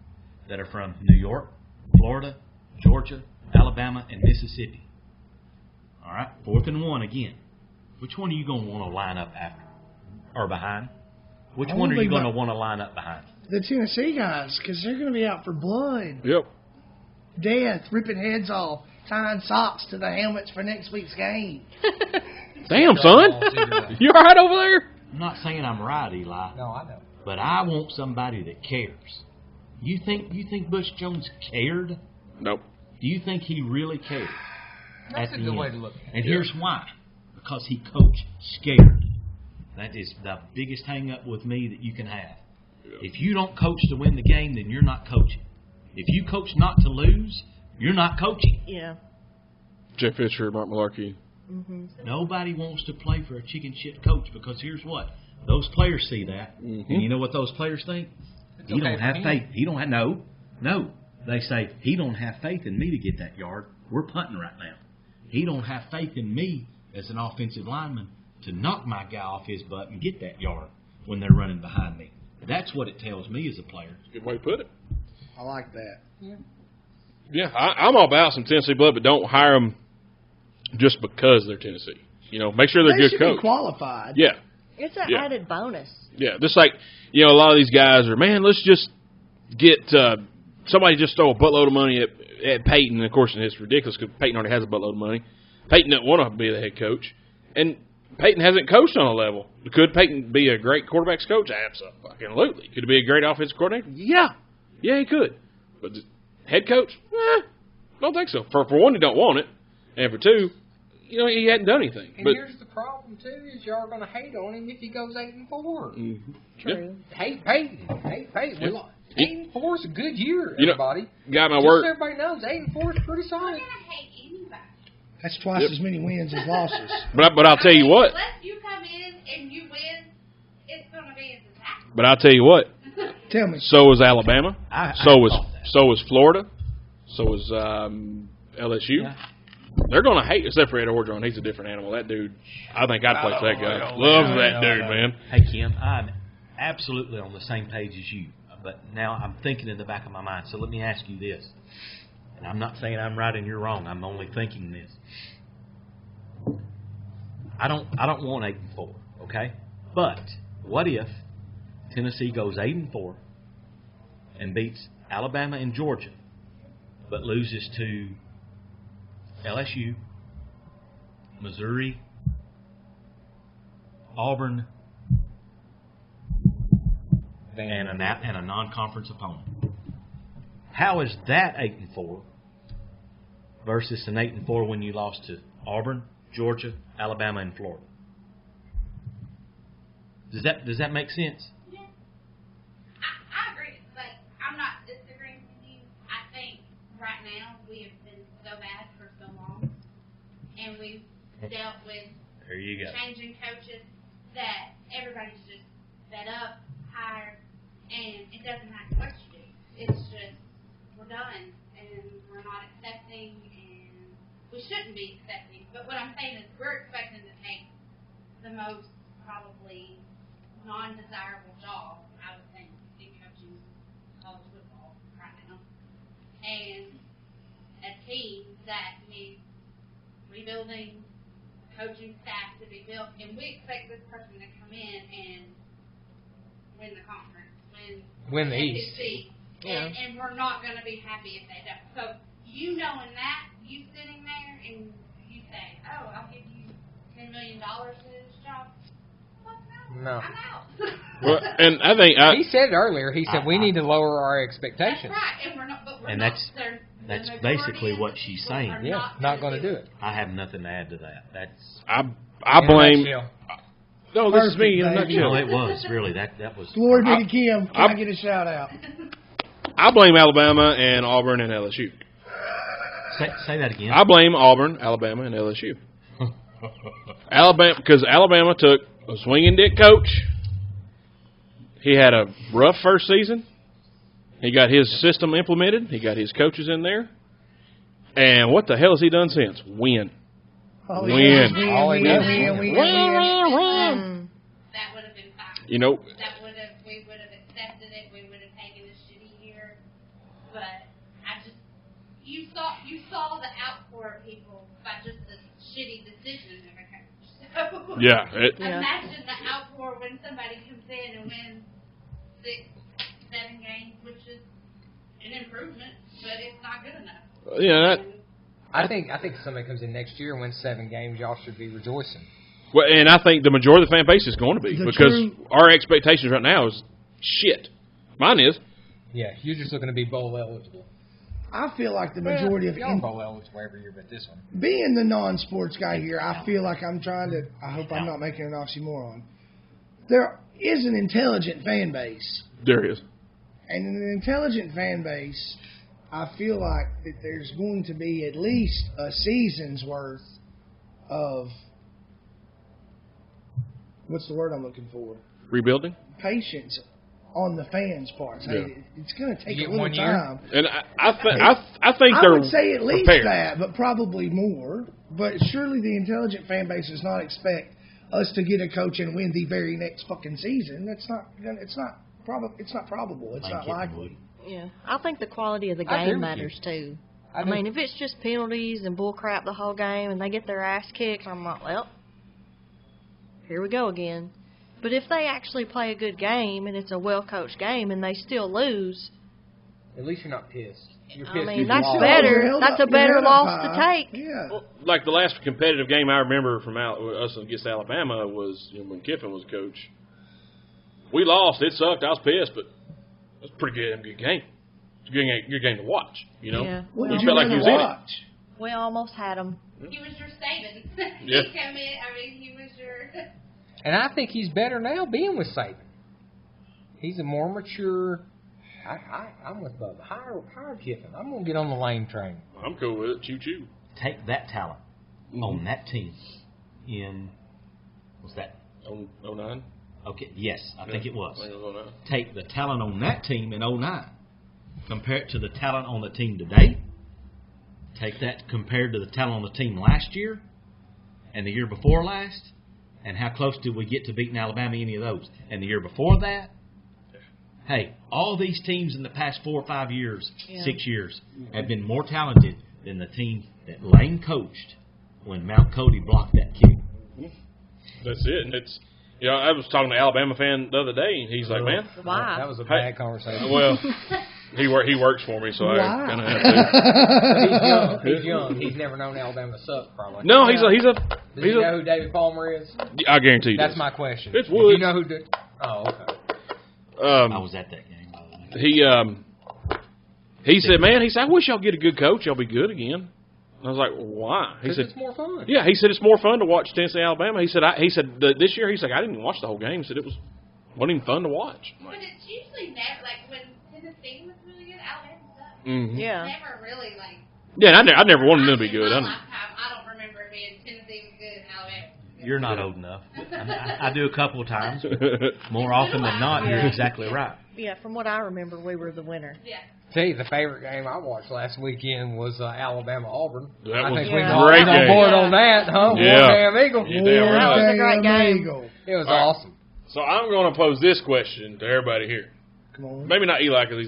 that are from New York, Florida, Georgia, Alabama, and Mississippi. All right? 4th and 1 again. Which one are you going to want to line up after or behind? Which one are you going to want to line up behind? The Tennessee guys, because they're going to be out for blood, Yep. death, ripping heads off, tying socks to the helmets for next week's game. Damn, son. You all right over there? I'm not saying I'm right, Eli. No, I know. But I want somebody that cares. You think Butch Jones cared? Nope. Do you think he really cared? That's a good way to look at it. And here's why. Because he coached scared. That is the biggest hang-up with me that you can have. If you don't coach to win the game, then you're not coaching. If you coach not to lose, you're not coaching. Yeah. Jeff Fisher, Mark Malarkey. Mm-hmm. Nobody wants to play for a chicken shit coach because here's what. Those players see that. Mm-hmm. And you know what those players think? He okay don't have for him. faith. He don't have no. They say, he don't have faith in me to get that yard. We're punting right now. He don't have faith in me as an offensive lineman to knock my guy off his butt and get that yard when they're running behind me. That's what it tells me as a player. Good way to put it. I like that. Yeah, I'm all about some Tennessee blood, but don't hire them just because they're Tennessee. Make sure they're They good should coach. be qualified. Yeah, It's an Yeah. added bonus. yeah. Just like a lot of these guys are, man. Let's just get somebody just throw a buttload of money at Peyton. Of course, and it's ridiculous because Peyton already has a buttload of money. Peyton doesn't want to be the head coach, and Peyton hasn't coached on a level. Could Peyton be a great quarterbacks coach? Absolutely. Could he be a great offensive coordinator? Yeah. Yeah, he could. But the head coach? Don't think so. For one, he don't want it. And for two, he hadn't done anything. And but here's the problem, too, is y'all are going to hate on him if he goes 8-4. Mm-hmm. True. Hate Peyton. Yep. 8-4 is a good year, You know, everybody. got my Just word. so everybody knows, 8-4 is pretty We're solid. gonna hate anybody. That's twice as many wins as losses. But I'll tell you what. Unless you come in and you win, it's gonna be a disaster. But I'll tell you what. Tell me. So was Alabama. So thought was Florida. So was LSU. Yeah. They're going to hate, except for Ed Orgeron. He's a different animal. That dude, I think I'd play for that guy. Love that dude, man. Hey, Kim, I'm absolutely on the same page as you. But now I'm thinking in the back of my mind. So let me ask you this. And I'm not saying I'm right and you're wrong. I'm only thinking this. I don't want 8-4, okay? But what if Tennessee goes 8-4 and beats Alabama and Georgia, but loses to LSU, Missouri, Auburn, and a non-conference opponent? How is that 8-4 versus an 8-4 when you lost to Auburn, Georgia, Alabama, and Florida? Does that make sense? Yeah. I agree. Like, I'm not disagreeing with you. I think right now we have been so bad for so long, and we've dealt with There you go. changing coaches that everybody's just fed up, tired, and it doesn't matter what you do. It's just we're done, and we're not accepting, and we shouldn't be accepting. But what I'm saying is we're expecting to take the most probably non-desirable job, I would think, in coaching college football right now. And a team that needs rebuilding, coaching staff to be built, and we expect this person to come in and win the conference, Win the SEC, East. and we're not going to be happy if they don't. So knowing that, you sitting there and you say, "Oh, I'll give you $10 million to this job." Fuck no. I'm out. Well, and I think He said earlier, he said, we need to lower our That's expectations. right, and we're not. But we're And not. that's the basically majority what of she's people saying. are Yeah, not going to do it. I have nothing to add to that. That's I In blame. a nutshell. No, this is me in a Perfect, baby. no, nutshell. it was really that was. Glory be to Kim. Can I I- get a shout out? I blame Alabama and Auburn and LSU. Say that again. I blame Auburn, Alabama, and LSU. Alabama, because Alabama took a swinging dick coach. He had a rough first season. He got his system implemented. He got his coaches in there. And what the hell has he done since? Win. All he Win. does is win, All he win, does is win, win. win. That would have been fine. You know, We would have accepted it. We would have taken a shitty year. But you saw the outpour of people by just the shitty decision of a coach. So yeah. imagine the outpour when somebody comes in and wins 6, 7 games, which is an improvement, but it's not good enough. Yeah. I think if somebody comes in next year and wins 7 games, y'all should be rejoicing. Well, and I think the majority of the fan base is going to be The because true- our expectations right now is shit. Mine is. Yeah, you're just looking to be bowl eligible. I feel like the majority of y'all bowl eligible every year, but this one. being the non-sports guy here, I feel like I'm trying to. I hope I'm not making an oxymoron. There is an intelligent fan base, There is. and in an intelligent fan base, I feel like that there's going to be at least a season's worth of what's the word I'm looking for? Rebuilding. Patience on the fans' parts. Yeah. Hey, it's going to take You a get little 1 year? time. And I think I they're would say at least prepared. that, but probably more. But surely the intelligent fan base does not expect us to get a coach and win the very next fucking season. That's not. It's not probable. It's not probable. It's not likely. Yeah, I think the quality of the I agree game with matters too. I I mean, if it's just penalties and bull crap the whole game and they get their ass kicked, I'm like, well, here we go again. But if they actually play a good game and it's a well-coached game and they still lose, At least you're not pissed. You're I pissed. mean, you that's lost. better. Held That's up a better your head loss up to high. take. Yeah. Like the last competitive game I remember from us against Alabama was when Kiffin was coach. We lost. It sucked. I was pissed, but it was a pretty good game. It's a good game to watch. You know, Yeah. What you did felt like rather you was in it. watch? We almost had them. He was your Saban. Yeah. He come in, I mean, he was your... And I think he's better now being with Saban. He's a more mature. I'm with Bubba. Hire Kiffin. I'm going to get on the lane train. I'm cool with it. Choo choo. Take that talent on that team in, was that, 09? okay, yes, I think it was. I think it was 09. Take the talent on that team in 09. Compare it to the talent on the team today. Take that compared to the talent on the team last year and the year before last. And how close did we get to beating Alabama, any of those? And the year before that? Hey, all these teams in the past 4 or 5 years, 6 years, have been more talented than the team that Lane coached when Mount Cody blocked that kick. That's it. And it's, you know, I was talking to an Alabama fan the other day, and he's like, man, Why? That was a bad conversation. well, he works for me, so I Why? kind of have to. He's young. He's never known Alabama to suck, probably. No, he's Does he a. know who David Palmer is? I guarantee you. That's my question. It's If Woods. you know who did. Oh, okay. I was at that game, by the way. He said, man, he said, I wish y'all get a good coach. Y'all be good again. I was like, why? He Because said, it's more fun. yeah, he said it's more fun to watch Tennessee, Alabama. He said, this year, he's like, I didn't even watch the whole game. He said it wasn't even fun to watch. I'm But like, it's usually never, like, when Tennessee was really good, Alabama sucked. mm-hmm. Yeah. Never really, like... Yeah, and I never wanted them to be good. In I my lifetime, I don't remember it being Tennessee was good and Alabama was good. You're not old enough. I do a couple of times. More often than not, you're Yeah. exactly right. Yeah, from what I remember, we were the winner. Yeah. See, the favorite game I watched last weekend was Alabama-Auburn. That I was think a we Yeah. all great got on game. board Yeah. on that, huh? Yeah. War Damn Eagle. Yeah, damn That was a great game. Eagle. It was All right. awesome. So I'm going to pose this question to everybody here. Come on. Maybe not Eli because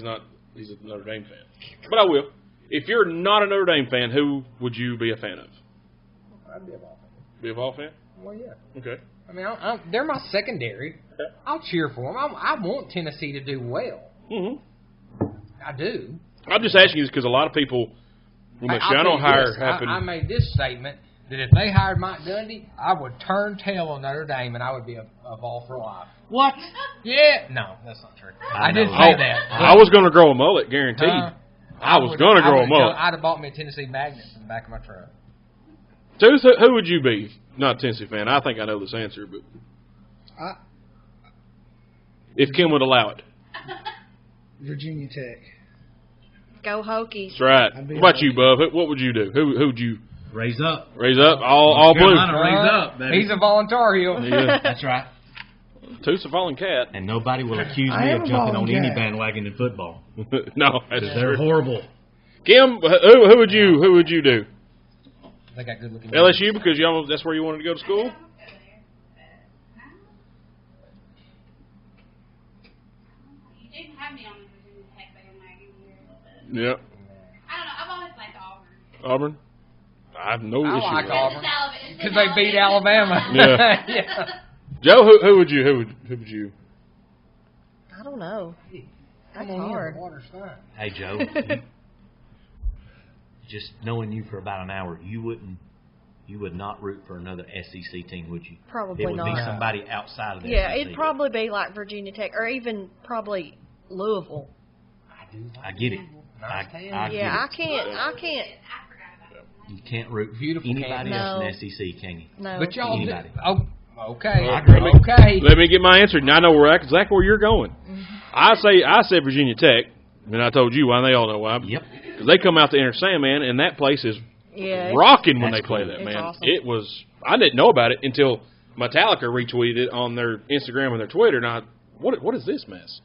he's a Notre Dame fan. But I will. If you're not a Notre Dame fan, who would you be a fan of? I'd be a ball fan. Be a Vol fan? Well, yeah. Okay. I mean, they're my secondary. Okay. I'll cheer for them. I want Tennessee to do well. Mm-hmm. I do. I'm just asking you this because a lot of people, when the I'll tell shadow you hire this, happened. I made this statement that if they hired Mike Gundy, I would turn tail on Notre Dame and I would be a Vol for life. What? Yeah. No, that's not true. I did know. say Oh, that. I was going to grow a mullet, guaranteed. I was going to grow a mullet. I'd have bought me a Tennessee magnet in the back of my truck. Tooth, who would you be? Not a Tennessee fan. I think I know this answer, but if Kim would allow it. Virginia Tech. Go Hokies. That's right. I'd be What about a you, Bub? What would you do? Who would you Raise up. raise up? All blue. Carolina, raise up, baby. He's a volunteer heel. Yeah. That's right. Tooth's a fallen cat. And nobody will accuse I me am of a jumping on any volunteer. bandwagon in football. No, that's They're true. horrible. Kim, who would you do? They got good looking. LSU because that's where you wanted to go to school. You didn't have me on the Virginia Tech bandwagon here a little bit. Yep. I don't know. I've always liked Auburn. Auburn. I have no I issue like with Auburn. that. Because they beat Alabama. Yeah. Yeah. Joe, who would you? I don't know. That's Come on in, hard. the water's fine. Hey, Joe. Just knowing you for about an hour, you would not root for another SEC team, would you? Probably It would be not. somebody outside of the Yeah, SEC. it'd probably be like Virginia Tech or even probably Louisville. I get it. I get Yeah, it. I can't. I forgot about that. You can't root for Beautiful anybody campus. else in No. the SEC, can you? No. But y'all do. Anybody. Oh, okay. Okay. Let me get my answer. Now I know exactly where you're going. I said Virginia Tech, and I told you why, and they all know why. Yep. Because they come out to Enter Sandman, and that place is Yeah. rocking when That's they play cool. that, It's man. awesome. It was. I didn't know about it until Metallica retweeted it on their Instagram and their Twitter, and what is this mess?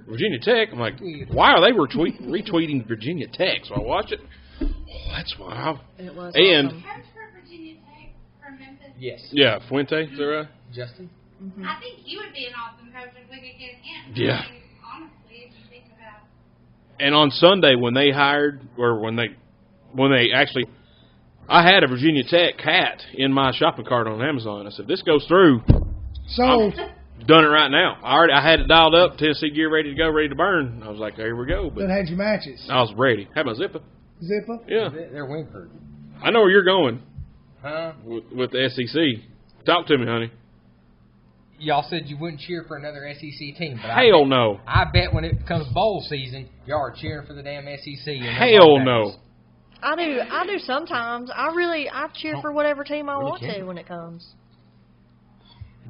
Virginia Tech. I'm like, why are they retweeting Virginia Tech? So I watch it. Oh, that's wow. It was And- awesome. Coach for Virginia Tech from Memphis. Yes. Yeah, Fuente, is that right? Justin? I think he would be an awesome coach if we could get him. Yeah. I mean, honestly, if you think about And on Sunday when they hired, or when they actually, I had a Virginia Tech hat in my shopping cart on Amazon. I said, this goes through. Sold. done it right now. I had it dialed up, Tennessee gear ready to go, ready to burn. I was like, here we go. But Then had your matches. I was ready. Had my zipper. Zipper. Yeah. They're Winkford. I know where you're going Huh? with the SEC. Talk to me, honey. Y'all said you wouldn't cheer for another SEC team, but Hell no. I bet when it becomes bowl season, y'all are cheering for the damn SEC. In them Hell days. no. I do sometimes. I cheer for whatever team I want to when it comes.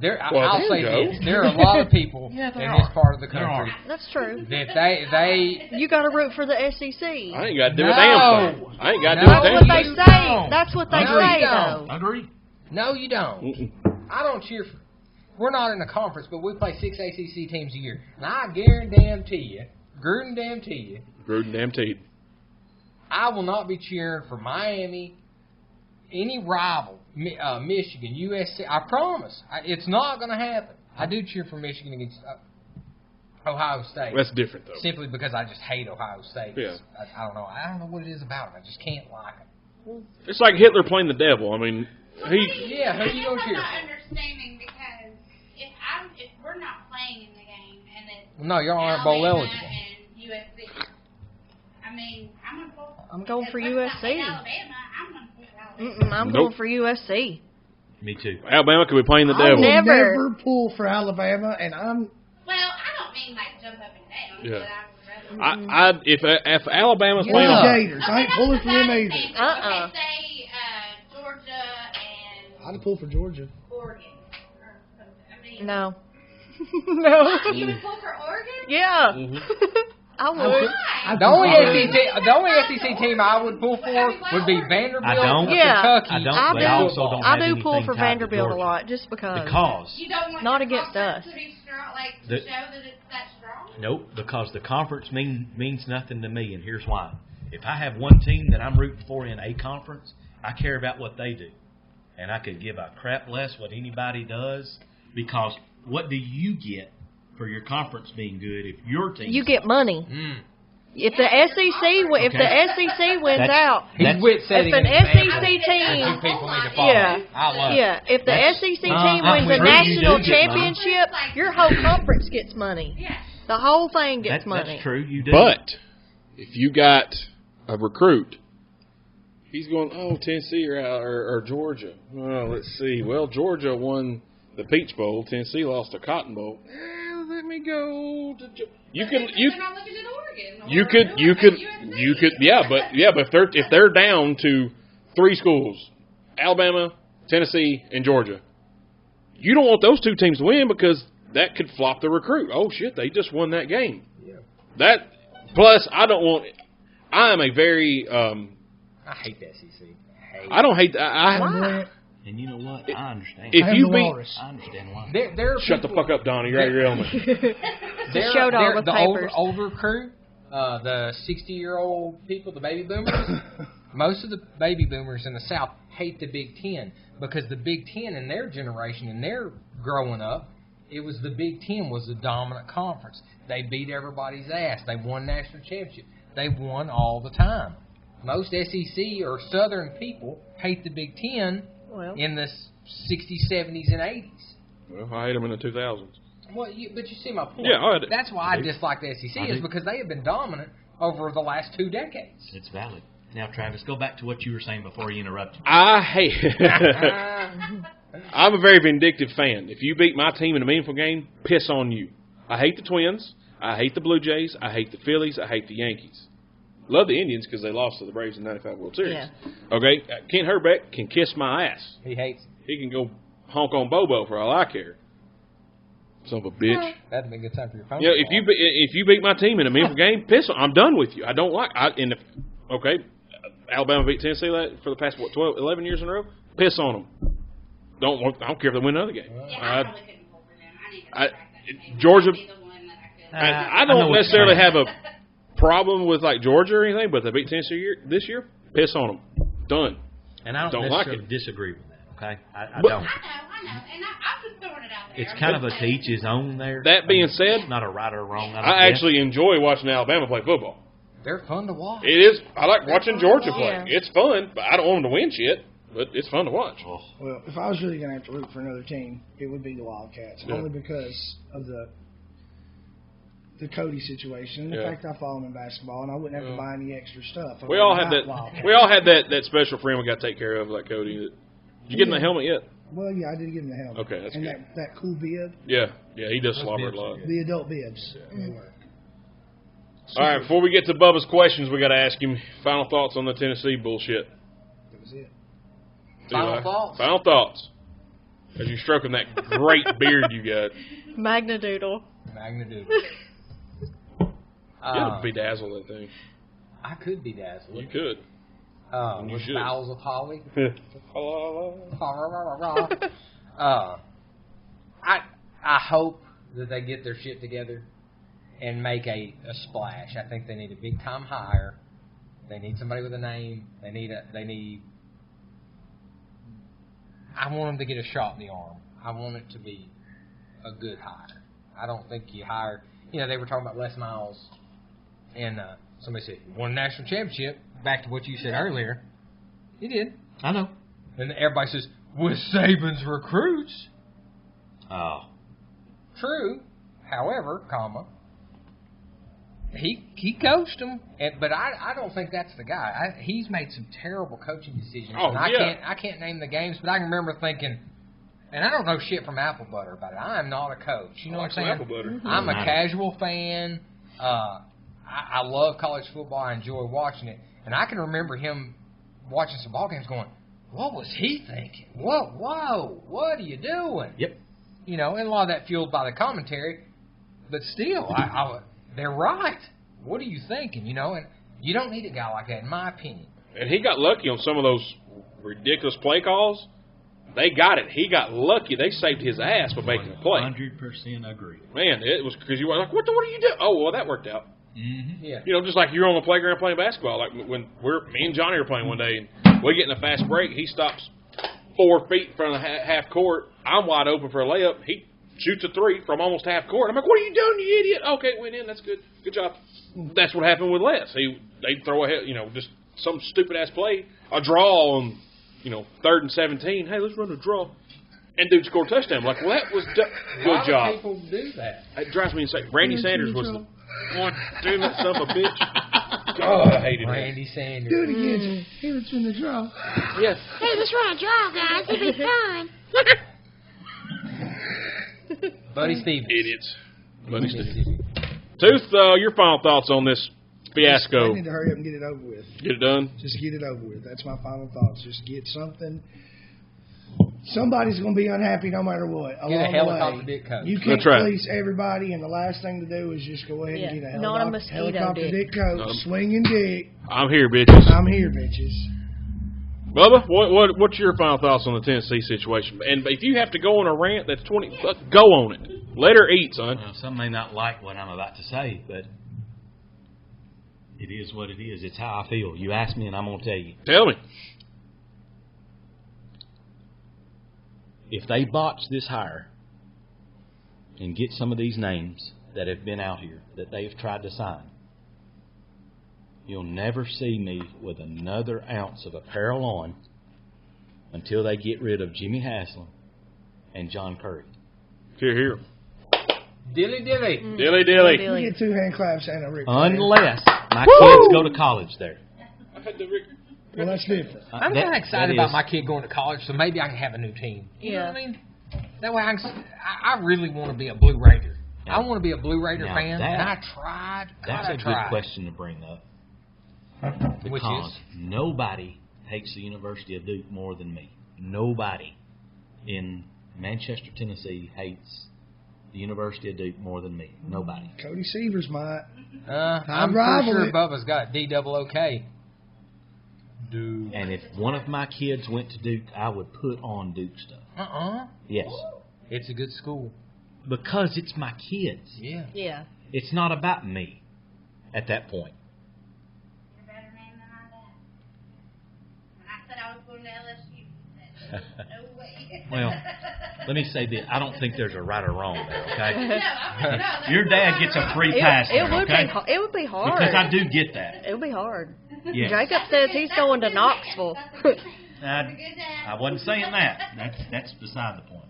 Well, I'll there say you go. this: there are a lot of people Yeah, in there this are. part of the There country That's true. that they You got to root for the SEC. I ain't got to do a No. damn thing. I ain't got to No. do a That's damn what they thing. say. don't. That's what they No, say, you don't. though. Agree. no, you don't. Mm-mm. I don't cheer for. We're not in a conference, but we play 6 ACC teams a year, and I guarantee you, Gruden Gruden damn teed. I will not be cheering for Miami, any rival, Michigan, USC. I promise. It's not going to happen. I do cheer for Michigan against Ohio State. That's different, though. Simply because I just hate Ohio State. Yeah. I don't know. I don't know what it is about them. I just can't like them. It's like Hitler playing the devil. I mean, Yeah, who you going to cheer I'm not for? understanding because if we're not playing in the game and it's No, y'all aren't bowl Alabama eligible. and USC. I mean, I'm gonna pull. I'm going for as much as I hate USC. Alabama, I'm gonna pull Alabama. I'm Nope. going for USC. Me too. Alabama could be playing the I devil. will Never. never pull for Alabama, and I'm Well, I don't mean like jump up and down, Yeah. but I would rather. If Alabama's for playing, the Yeah. Gators. I ain't pulling for them either. Uh-uh. Okay, say Georgia and I'd pull for Georgia. Oregon. Or something. I mean, No. No. You would pull for Oregon? Yeah. I would. I'd The pull only for SEC team I would pull for would be Vanderbilt I don't. or Yeah. Kentucky. I don't, I but do. I also don't I have do pull anything for tied to Vanderbilt a Georgia. lot just because. Because You don't want Not your against conference us. to be strong, like to The- show that it's that strong? Nope, because the conference means nothing to me, and here's why. If I have one team that I'm rooting for in a conference, I care about what they do. And I could give a crap less what anybody does, because what do you get for your conference being good if your team... You get money. If the SEC wins That's- out, He's wit setting if an an example SEC that you team, people need to follow. yeah, I love it. yeah, if the That's- SEC team I'm wins a with you. You national do get money. championship, your whole conference gets money. Yeah. The whole thing gets money. That's true, you do. but if you got a recruit, he's going, oh, Tennessee or Georgia. Well, let's see. Well, Georgia won the Peach Bowl. Tennessee lost the Cotton Bowl. Let me go to you can you They're not looking at Oregon. you or could USC. you could but if they're down to 3 schools, Alabama, Tennessee, and Georgia, you don't want those 2 teams to win because that could flop the recruit. Oh shit, they just won that game. Yeah. That plus I don't want. I am a very I hate the SEC. I don't hate. Why? And you know what? I understand. If I am you the beat, walrus. I understand why. There are shut the people- fuck up, Donnie. You're out of your element. They're- showed all they're- the the papers. older crew, the 60-year-old people, the baby boomers. Most of the baby boomers in the South hate the Big Ten because the Big Ten in their generation, and they're growing up, it was the Big Ten was the dominant conference. They beat everybody's ass. They won national championship. They won all the time. Most SEC or Southern people hate the Big Ten Well, in the 60s, 70s, and 80s. Well, I hate them in the 2000s. Well, but you see my point. Yeah, That's why I dislike the SEC is because they have been dominant over the last 2 decades. It's valid. Now, Travis, go back to what you were saying before you interrupted. I hate. I'm a very vindictive fan. If you beat my team in a meaningful game, piss on you. I hate the Twins. I hate the Blue Jays. I hate the Phillies. I hate the Yankees. Love the Indians because they lost to the Braves in the 95 World Series. Yeah. Okay, Kent Herbeck can kiss my ass. He hates it. He can go honk on Bobo for all I care. Son of a bitch. That'd be a good time for your phone. Yeah, call. if you beat my team in a meaningful game, piss on. I'm done with you. I don't like. Okay, Alabama beat Tennessee for the past 11 years in a row. Piss on them. I don't care if they win another game. Yeah, I probably couldn't pull for them. I need to I- go back that maybe. Georgia- That'd be the one that I could. I I know don't what you're necessarily saying. have a problem with like Georgia or anything, but they beat Tennessee this year. Piss on them. Done. And I Don't don't like necessarily it. disagree with that, okay? I But- don't. I know, and I'm just throwing it out there. It's kind of a to each his own there. That being said, It's not a right or wrong. I actually enjoy watching Alabama play football. They're fun to watch. It is. I like watching Georgia play. Yeah. It's fun, but I don't want them to win shit. but it's fun to watch. Oh, Well, if I was really going to have to root for another team, it would be the Wildcats, Yeah. only because of the Cody situation and the Yeah. fact I follow him in basketball, and I wouldn't have to buy any extra stuff. We all had Not that. Wildcats. We all had that special friend we got to take care of, like Cody. Did you get him the helmet yet? Well, yeah, I did give him the helmet. Okay, that's and good. that cool bib, Yeah, he does Those slobber a bibs are lot. good. the adult bibs. They work. All right, before we get to Bubba's questions, we got to ask him final thoughts on the Tennessee bullshit. That was it. Final thoughts? Final thoughts. As you're stroking that great beard you got. Magnadoodle. Magnitude. You'd bedazzle that thing. I could be dazzled. You could. You With should. bowels of holly. Oh, I hope that they get their shit together and make a splash. I think they need a big time hire. They need somebody with a name. They need. I want them to get a shot in the arm. I want it to be a good hire. I don't think you hire. You know, they were talking about Les Miles, and somebody said he won a national championship. Back to what you said earlier, he did. I know. And everybody says with Saban's recruits. Oh, True. However, he coached them, but I don't think that's the guy. He's made some terrible coaching decisions. Oh, and yeah. I can't name the games, but I can remember thinking, and I don't know shit from apple butter about it. I am not a coach. You know what I'm saying? Apple butter. I'm a casual fan. I love college football. I enjoy watching it, and I can remember him watching some ball games, going, "What was he thinking? Whoa, what are you doing?" yep. You know, and a lot of that fueled by the commentary, but still, they're right. What are you thinking? You know, and you don't need a guy like that, in my opinion. And he got lucky on some of those ridiculous play calls. They got it. He got lucky. They saved his ass by making a play. 100% agree. Man, it was because you were like, what are you doing? Oh, well, that worked out. Mm-hmm. Yeah. You know, just like you're on the playground playing basketball. Like when me and Johnny were playing one day, and we get in a fast break. He stops 4 feet in front of the half court. I'm wide open for a layup. He shoots a three from almost half court. I'm like, what are you doing, you idiot? Okay, went in. That's good. Good job. That's what happened with Les. They'd throw just some stupid ass play, a draw on, 3rd and 17. Hey, let's run a draw. And dude scored a touchdown. I'm like, well, that was good job. People do that. It drives me insane. Randy Sanders was the one doing that son of a bitch. God, I hated him. Randy Sanders. Do it again. He was in the draw. Yes. Hey, let's run a draw, guys. It'll be fun. Buddy Stevens. Idiots. Buddy Stevens. Tooth, your final thoughts on this fiasco. I need to hurry up and get it over with. Get it done? Just get it over with. That's my final thoughts. Just get something. Somebody's going to be unhappy no matter what. Get a along the helicopter way. dick coach. You can't That's right. please everybody, and the last thing to do is just go ahead and get a not a mosquito helicopter dick. coach, No. swinging dick. I'm here, bitches. I'm here, bitches. Bubba, what's your final thoughts on the Tennessee situation? And if you have to go on a rant that's 20, go on it. Let her eat, son. Well, some may not like what I'm about to say, but it is what it is. It's how I feel. You ask me, and I'm going to tell you. Tell me. If they botch this hire and get some of these names that have been out here that they've tried to sign, you'll never see me with another ounce of apparel on until they get rid of Jimmy Haslam and John Curry. Here. Dilly. Dilly dilly. You get 2 hand claps and a Rick. Unless my kids go to college there. Well, that's different. I'm kind of excited about my kid going to college, so maybe I can have a new team. You know what I mean? That way I really want to be a Blue Raider. Yeah. I want to be a Blue Raider Now fan, that- and I tried. That's I a good tried. question to bring up. Which Because is? nobody hates the University of Duke more than me. Nobody in Manchester, Tennessee hates the University of Duke more than me. Nobody. Cody Severs might. I'm rival pretty sure it. Bubba's got D-double-O-K. Duke. And if one of my kids went to Duke, I would put on Duke stuff. Yes. It's a good school. Because it's my kids. Yeah. Yeah. It's not about me at that point. You're a better man than my dad. When I said I was going to LSU, he said, no way. Well, let me say this. I don't think there's a right or wrong there, okay? No, Your dad gets a free pass It there, would okay? be. It would be hard. Because I do get that. It would be hard. Yes. Jacob says he's going to Knoxville. a good dad. I wasn't saying that. That's beside the point.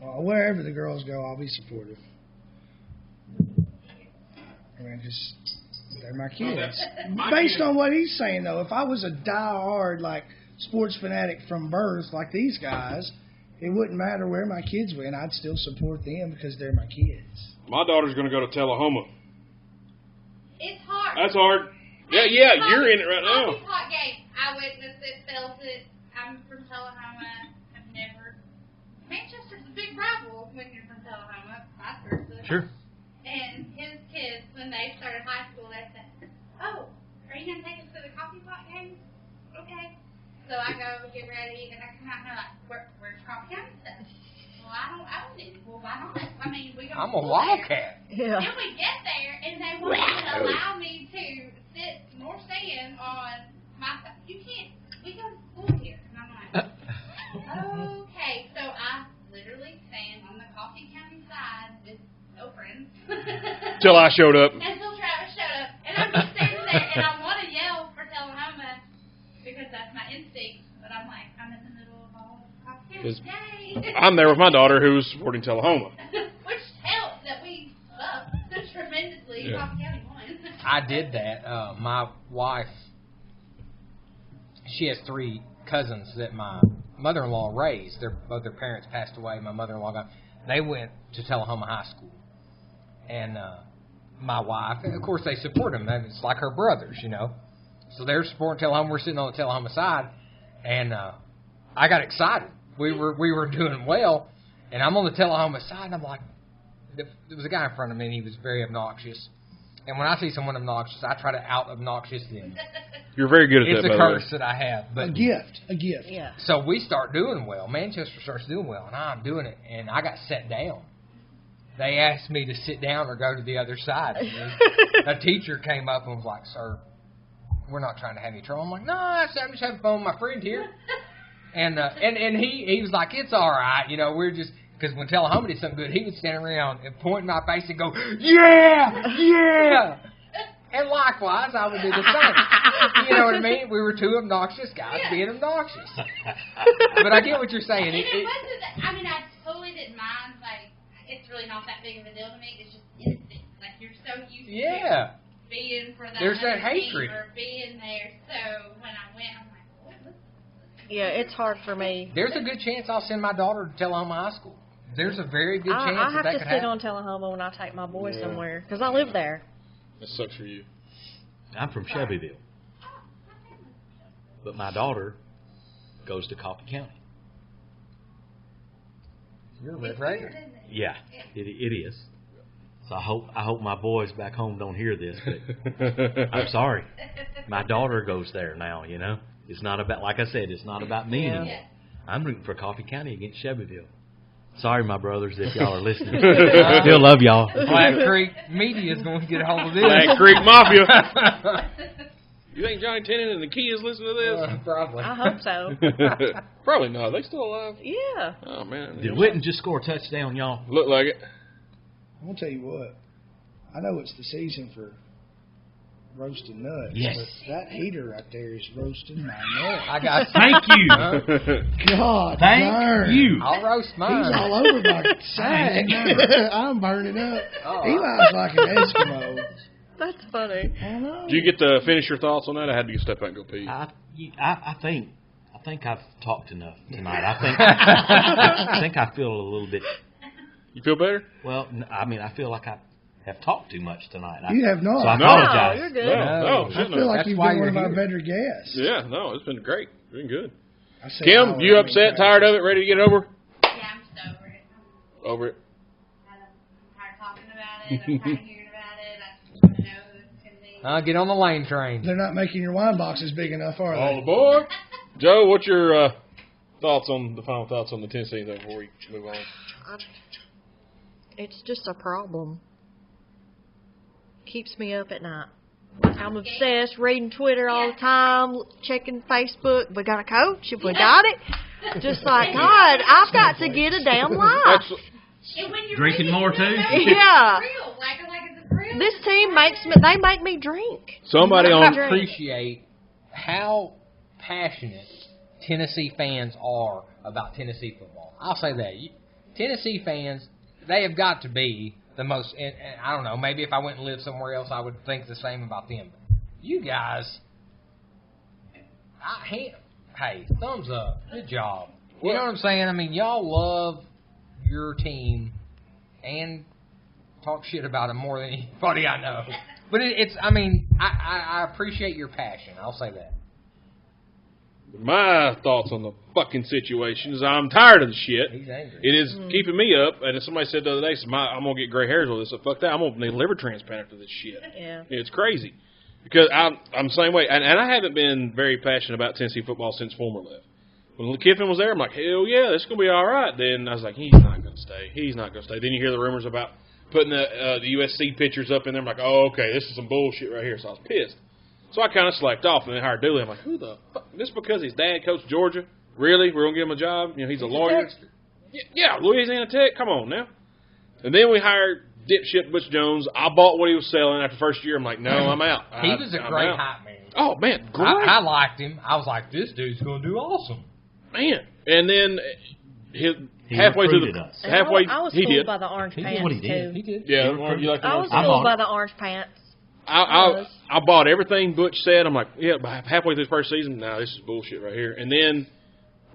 Well, wherever the girls go, I'll be supportive. I mean, just they're my kids. Based on what he's saying, though, if I was a die-hard like sports fanatic from birth, like these guys, it wouldn't matter where my kids went. I'd still support them because they're my kids. My daughter's going to go to Tullahoma. It's hard. That's hard. Yeah, you're in it right now. Hockey's hot game. I witnessed it, felt it. I'm from Tullahoma. I've never. Manchester's a big rival when you're from Tullahoma, vice versa. Sure. And his kids, when they started high school, they said, "Oh, are you gonna take us to the coffee pot game?" Okay. So I go get ready, and I come out and they're like, "Where's coffee county stuff?" Well, I don't own it. Well, why not? I mean, we go. I'm a wildcat. Yeah. Then we get there, and they won't even allow me to sit nor stand on my side. You can't. We go to school here. And I'm like, okay. So I literally stand on the coffee county side with no friends. Till I showed up. Until Travis showed up. And I'm just standing there, and I want to yell for Tullahoma because that's my instinct. But I'm like, I'm in the middle of all coffee county. Yay! I'm there with my daughter who's supporting Tullahoma. Which helped that we sucked tremendously. Yeah. Coffee County won. I did that. My wife, she has 3 cousins that my mother-in-law raised. Both their parents passed away. My mother-in-law they went to Tullahoma High School. And my wife, and of course they support them. It's like her brothers, you know. So they're supporting Tullahoma. We're sitting on the Tullahoma side. And I got excited. We were doing well. And I'm on the Tullahoma side, and I'm like, there was a guy in front of me, and he was very obnoxious. And when I see someone obnoxious, I try to out-obnoxious them. You're very good at It's that, a by the way. curse that I have. But A gift. Yeah. So we start doing well. Manchester starts doing well, and I'm doing it. And I got set down. They asked me to sit down or go to the other side. A teacher came up and was like, "Sir, we're not trying to have any trouble." I'm like, "No, I'm just having fun with my friend here." And he was like, "It's all right, you know. We're just." Because when Tullahoma did something good, he would stand around and point in my face and go, "Yeah, yeah." And likewise, I would do the same. You know what I mean? We were 2 obnoxious guys being obnoxious. But I get what you're saying. And it wasn't, I mean, I totally didn't mind. Like, it's really not that big of a deal to me. It's just instinct. Like, you're so used to being for that. There's that other team hatred. or being there. So when I went, I'm like, what? Yeah, it's hard for me. There's a good chance I'll send my daughter to Tullahoma High School. There's a very good chance I have that to could sit happen. on Tullahoma when I take my boy somewhere because I live there. That sucks for you. I'm from Shelbyville, but my daughter goes to Coffee County. You're a Red It's Raider. weird, isn't it? Yeah, it is. So I hope my boys back home don't hear this, but I'm sorry. My daughter goes there now. You know, it's not about, like I said, it's not about me anymore. I'm rooting for Coffee County against Shelbyville. Sorry, my brothers, if y'all are listening. Still love y'all. Black Creek Media is going to get a hold of this. Black Creek Mafia. You think Johnny Tennant and the kids listen to this? Probably. I hope so. Probably not. They still alive? Yeah. Oh, man. Did Witten just score a touchdown, y'all? Look like it. I'm going to tell you what. I know it's the season for roasting nuts. Yes. But that heater right there is roasting my nuts. I got. Thank you. God Thank darn. you. I'll roast mine. He's all over my sack. I'm burning up. Oh. Eli's like an Eskimo. That's funny. I know. Did you get to finish your thoughts on that? I had to step out and go pee. I think I've talked enough tonight. I think I feel a little bit. You feel better? Well, I mean, I feel like I have talked too much tonight. You have not. So I No. apologize. No, you're good. No, I shouldn't feel have. like That's you've why been one of you're our here. better guests. Yeah, no, it's been great. Been good. I said, Kim, you upset, tired of it, ready to get over? Yeah, I'm just over it. Over it. I'm tired of talking about it. I'm tired of hearing about it. I just want to know who's going to be. Get on the lane train. They're not making your wine boxes big enough, are All they? aboard. Joe, what's your final thoughts on the Tennessee thing before we move on? It's just a problem. Keeps me up at night. I'm obsessed, reading Twitter all the time, checking Facebook. We got a coach? If we got it? Just like, God, I've got to get a damn life. That's, And when you're Drinking reading, more, you too? know Yeah. it's real. Like it's real. This team they make me drink. somebody I on appreciate how passionate Tennessee fans are about Tennessee football. I'll say that. Tennessee fans, they have got to be the most, and I don't know, maybe if I went and lived somewhere else, I would think the same about them. But you guys, hey, thumbs up. Good job. You know what I'm saying? I mean, y'all love your team and talk shit about them more than anybody I know. But I appreciate your passion. I'll say that. My thoughts on the fucking situation is I'm tired of the shit. He's angry. It is keeping me up. And somebody said the other day, I'm going to get gray hairs with this. So fuck that. I'm going to need a liver transplant after this shit. Yeah. It's crazy. Because I'm the same way. And I haven't been very passionate about Tennessee football since Fulmer left. When Kiffin was there, I'm like, hell yeah, this is going to be all right. Then I was like, he's not going to stay. He's not going to stay. Then you hear the rumors about putting the USC pictures up in there. I'm like, oh, okay, this is some bullshit right here. So I was pissed. So I kind of slacked off and then hired Dooley. I'm like, who the fuck? Just because his dad coached Georgia? Really? We're going to give him a job? You know, he's a lawyer. Yeah, Louisiana Tech. Come on now. And then we hired dipshit Butch Jones. I bought what he was selling after the first year. I'm like, no, I'm out. He was a great hype man. Oh, man, great. I liked him. I was like, this dude's going to do awesome. Man. And then halfway through the – I was fooled by the orange pants, what he too. He did. Yeah, you like the I was fooled by the orange pants. I bought everything Butch said. I'm like, yeah, halfway through the first season, no, this is bullshit right here. And then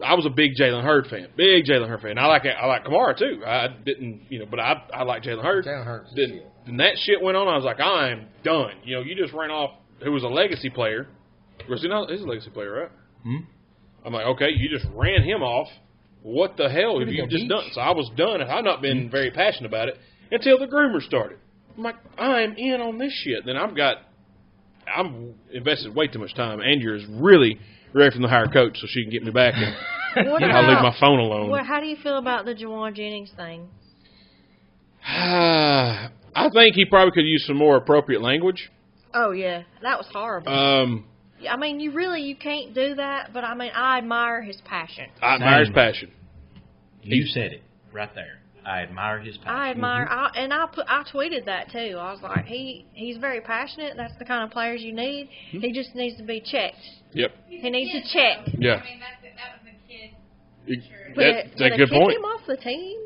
I was a big Jalen Hurd fan. I like Kamara too. I didn't, but I like Jalen Hurd. Jalen Hurd. Then that shit went on. I was like, I am done. You just ran off who was a legacy player. He's a legacy player, right? Hmm? I'm like, okay, you just ran him off. What the hell have you just done? So I was done, and I've not been very passionate about it until the groomers started. I'm like, I'm in on this shit. Then I'm invested way too much time. Andrea is really ready for the hire coach so she can get me back and I'll leave my phone alone. How do you feel about the Juwan Jennings thing? I think he probably could use some more appropriate language. Oh, yeah. That was horrible. I mean, you can't do that, but I admire his passion. I admire his passion. You said it right there. I admire his passion. I admire, I tweeted that too. I was like, he's very passionate. That's the kind of players you need. Mm-hmm. He just needs to be checked. Yep. He needs to check. Yeah. I mean, that was a kid. Sure. That's a good point. Kick him off the team?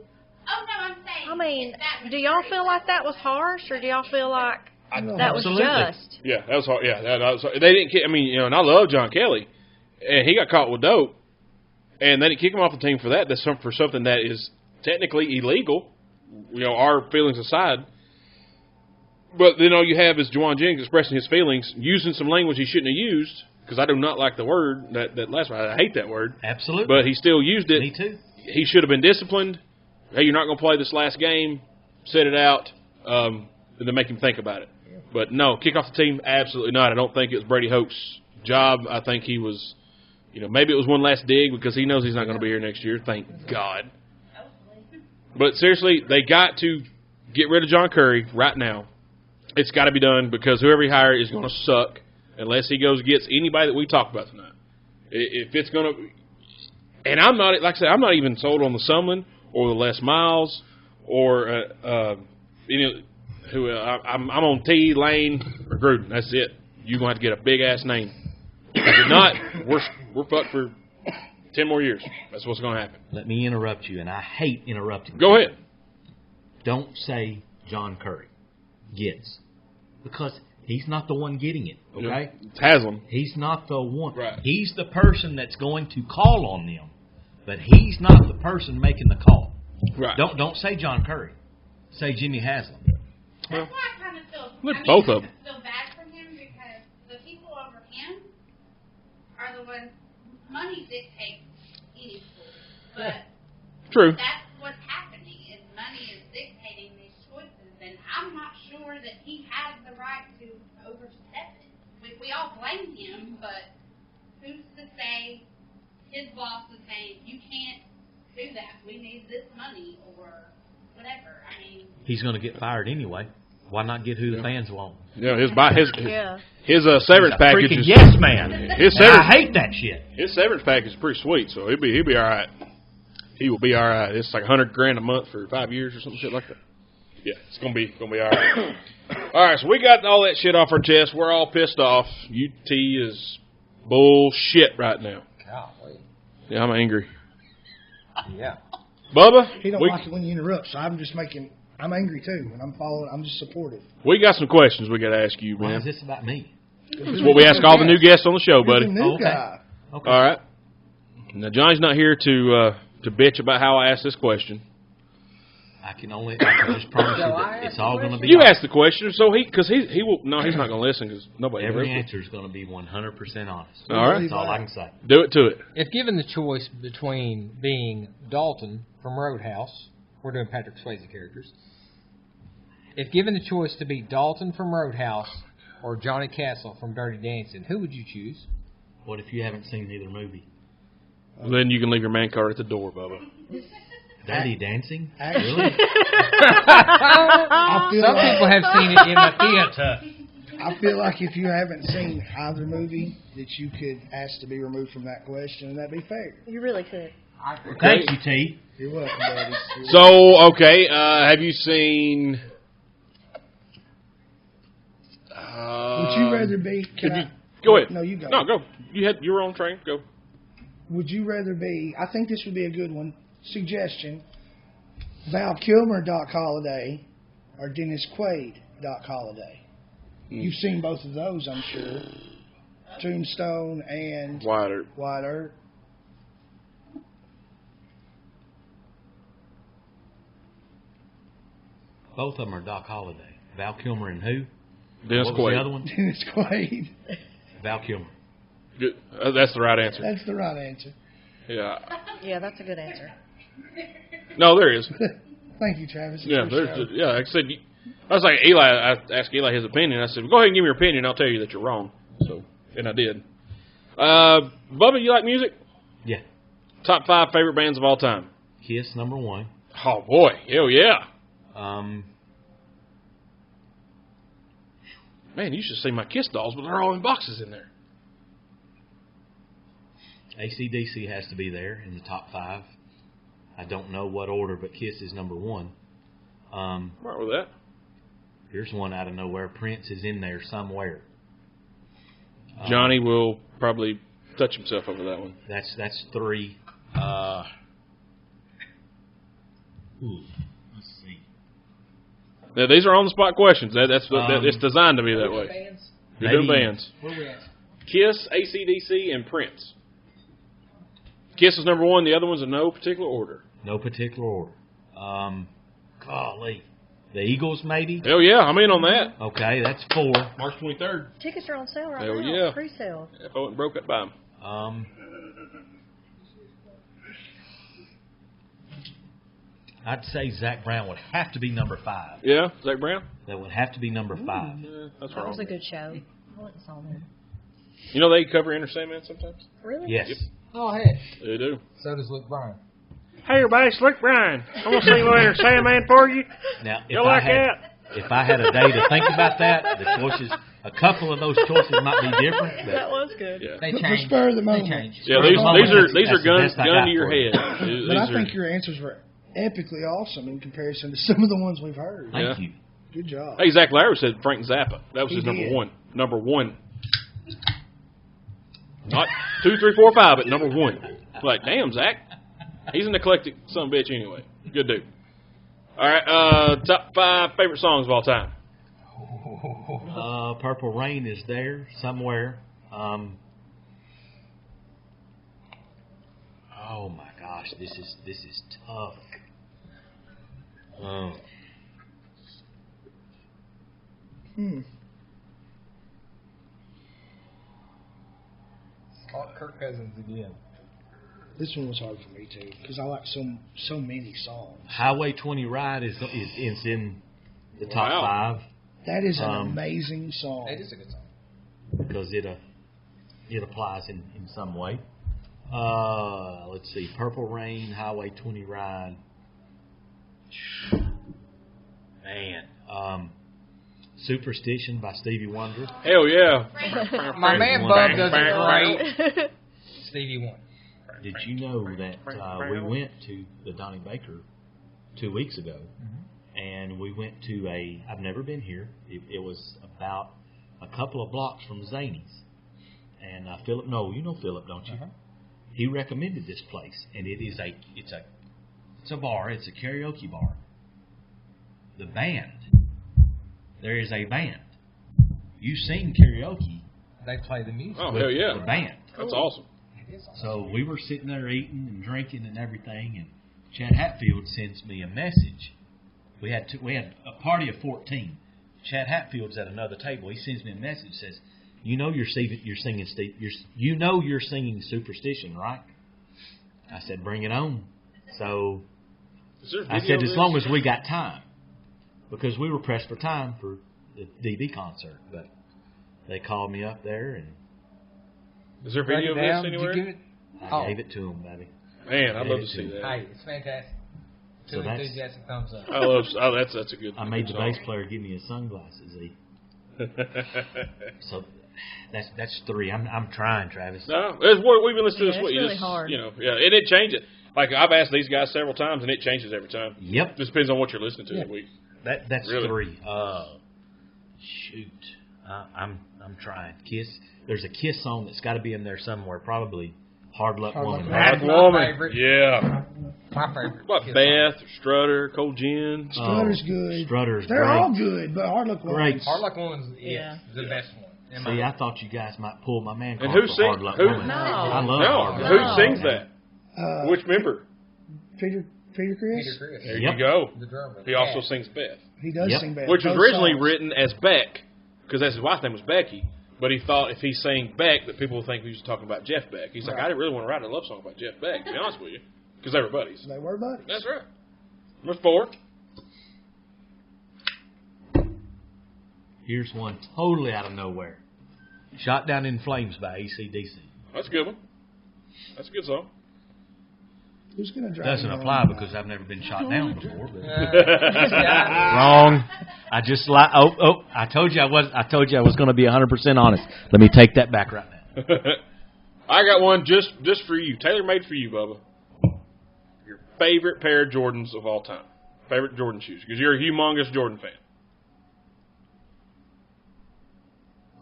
Oh, no, I'm saying. I mean, do y'all feel like that was harsh, or do y'all feel like that was just? Yeah, that was hard. Yeah, that was hard. They didn't. I mean, and I love John Kelly, and he got caught with dope, and they didn't kick him off the team for that. That's for something that is technically illegal, our feelings aside. But then all you have is Juwan Jennings expressing his feelings, using some language he shouldn't have used, because I do not like the word, that last one. I hate that word. Absolutely. But he still used it. Me too. He should have been disciplined. Hey, you're not going to play this last game. Set it out, and then make him think about it. But no, kick off the team, absolutely not. I don't think it was Brady Hoke's job. I think he was, maybe it was one last dig because he knows he's not going to be here next year. Thank God. But seriously, they got to get rid of John Curry right now. It's got to be done because whoever he hired is going to suck unless he goes and gets anybody that we talked about tonight. If it's going to, and I'm not, like I said, I'm not even sold on the Sumlin or the Les Miles or who I'm on T, Lane, or Gruden. That's it. You're going to have to get a big ass name. If not, we're fucked for 10 more years. That's what's going to happen. Let me interrupt you, and I hate interrupting. Go ahead. Don't say John Curry gets, because he's not the one getting it, okay? It's Haslam. He's not the one. Right. He's the person that's going to call on them, but he's not the person making the call. Right. Don't say John Curry. Say Jimmy Haslam. That's why I kind of feel. Both of them. Feel bad for him because the people over him are the ones. Money dictates any school, but true. That's what's happening. Is money is dictating these choices, and I'm not sure that he has the right to overstep it. We all blame him, but who's to say his boss is saying you can't do that? We need this money or whatever. I mean, he's going to get fired anyway. Why not get who the fans want? Yeah, his severance package is yes man. I hate that shit. His severance package is pretty sweet, so he'll be all right. He will be all right. It's like $100,000 a month for 5 years or some shit like that. Yeah, it's gonna be all right. All right, so we got all that shit off our chest. We're all pissed off. UT is bullshit right now. Golly. Yeah, I'm angry. Yeah. Bubba, He don't like it when you interrupt, so I'm angry too, and I'm just supportive. we got some questions we got to ask you, Why man. is this about me? This is what we ask all the new guests on the show, You're buddy. the new Okay. guy. Okay. All right. Now, Johnny's not here to bitch about how I asked this question. I can just promise you that it's all going to be. You asked the question, so he will. No, he's not going to listen because nobody. Every knows. answer is going to be 100% honest. All right. That's all I can say. Do it to it. If given the choice between being Dalton from Roadhouse, we're doing Patrick Swayze characters. If given the choice to be Dalton from Roadhouse or Johnny Castle from Dirty Dancing, who would you choose? What if you haven't seen either movie? Then you can leave your man card at the door, Bubba. Dirty Dancing? Actually, Really? I feel Some like, people have seen it in the theater. I feel like if you haven't seen either movie, that you could ask to be removed from that question, and that'd be fair. You really could. Thank you, T. You're welcome, buddy. So, okay, have you seen? Would you rather be? Go ahead. No, you go. No, go. You were on train. Go. Would you rather be? I think this would be a good one. Suggestion: Val Kilmer, Doc Holliday, or Dennis Quaid, Doc Holliday. You've seen both of those, I'm sure. Tombstone and Wider. Wide Earth. Both of them are Doc Holliday. Val Kilmer and who? Dennis What was Quaid. the other one? Dennis Quaid. Val Kilmer. Good. That's the right answer. That's the right answer. Yeah. Yeah, that's a good answer. No, there is. Thank you, Travis. It's Yeah, your there's. show. Yeah, like I said, I was like Eli. I asked Eli his opinion. I said, "Go ahead and give me your opinion. I'll tell you that you're wrong." So, and I did. Bubba, you like music? Yeah. Top 5 favorite bands of all time. Kiss, number 1. Oh boy, hell yeah! Man, you should see my Kiss dolls, but they're all in boxes in there. AC/DC has to be there in the top 5. I don't know what order, but Kiss is number 1. Right with that. Here's one out of nowhere. Prince is in there somewhere. Johnny will probably touch himself over that one. That's 3. Let's see. Now, these are on the spot questions. That's what it's designed to be that way. Bands? You're doing Maybe- bands. Where we at? Kiss, AC/DC, and Prince. Kiss is number 1. The other ones in no particular order. No particular order. Golly. The Eagles, maybe? Hell yeah, I'm in on that. Okay, that's 4. March 23rd. Tickets are on sale right Hell now. yeah. Pre-sale. If I wasn't broke, I'd buy 'em. I'd say Zach Brown would have to be number 5. Yeah, Zach Brown? That would have to be number 5. That's That was wrong. a good show. I went and saw them. You know they cover Enter Sandman sometimes? Really? Yes. Yep. Oh, heck. They do. So does Luke Bryan. Hey everybody, it's Luke Bryan. I'm going to sing a little Enter Sandman for you. Now, You like that? if I had a day to think about that, the choices, a couple of those choices might be different. But That was good. Yeah. They For changed. spur of the They moment. changed. Yeah, Spur of the moment, these are that's the gun best I got to your for you. head. But I These think are, your answers were epically awesome in comparison to some of the ones we've heard. Thank Yeah. you. Good job. hey, Zach Larry said Frank Zappa. That was He his number did. 1. Number 1. Not 2, 3, 4, 5, but number 1. Like, damn, Zach. He's an eclectic son of a bitch anyway. Good dude. All right, top 5 favorite songs of all time. Purple Rain is there somewhere. Oh my gosh, this is tough. Kirk Cousins again. This one was hard for me too because I like so many songs. Highway 20 Ride is in the top Wow. 5 That is an amazing song. It is a good song. because it applies in some way. Let's see, Purple Rain, Highway 20 Ride. Man, Superstition by Stevie Wonder. Hell yeah. My man Bub does a great Stevie Wonder. Did you know that we went to the Donnie Baker 2 weeks ago, and we went to I've never been here. It was about a couple of blocks from Zany's. And Philip, you know Philip, don't you? he recommended this place, and it's a bar. It's a karaoke bar. The band. There is a band. You sing karaoke. They play the music. Oh, with hell yeah. the band. That's awesome. It is awesome. So we were sitting there eating and drinking and everything, and Chad Hatfield sends me a message. We had a party of 14. Chad Hatfield's at another table. He sends me a message. Says, "You know you're singing Superstition, right?" I said, "Bring it on." So Is there I video said, of as this? long as we got time, because we were pressed for time for the DB concert. But they called me up there, and Is there Break video it of this down. Did anywhere? you give it? I gave it to them, baby. Man, I'd love to see that. Hey, it's fantastic. So Two that's- enthusiastic thumbs up. I love. Oh, that's a good. I made the song. bass player give me his sunglasses. So that's 3. I'm trying, Travis. No, it's what we've been listening to Yeah, this week. it's really Just, hard. You know, yeah, and it changes. Like I've asked these guys several times, and it changes every time. Yep. Just depends on what you're listening to that week. That's Really? 3. Shoot. I'm trying. Kiss. There's a Kiss song that's got to be in there somewhere. Probably Hard Luck Hard Luck Woman. Woman. Bad That's my woman. favorite. Yeah. My favorite. What Kiss Beth, Strutter, Cold Gin. Strutter's good. Strutter's They're great. all good, but Hard Luck Great. Woman's- song. Hard Luck Woman's Yeah. the best one. in my See, I opinion. thought you guys might pull my man card And who for sings? Hard Luck Who? Woman. No. I love No, Hard Luck who Woman. sings that? Which member? Peter Chris? Peter Chris. There Yep. you go. The drummer. He also Yeah. sings Beth, He does Yep. sing bad. which was Both originally songs. written as Beck, because his wife's name was Becky. But he thought if he sang Beck, that people would think he was talking about Jeff Beck. He's like, Right. I didn't really want to write a love song about Jeff Beck, to be honest with you, because they were buddies. They were buddies. That's right. Number 4. Here's one totally out of nowhere. Shot Down in Flames by AC/DC. That's a good one. That's a good song. Who's going to drive? Doesn't you home apply tonight? because I've never been shot down before. But. Yeah. Wrong. I just I told you I was going to be 100% honest. Let me take that back right now. I got one just for you, tailor made for you, Bubba. Your favorite pair of Jordans of all time, favorite Jordan shoes, because you're a humongous Jordan fan.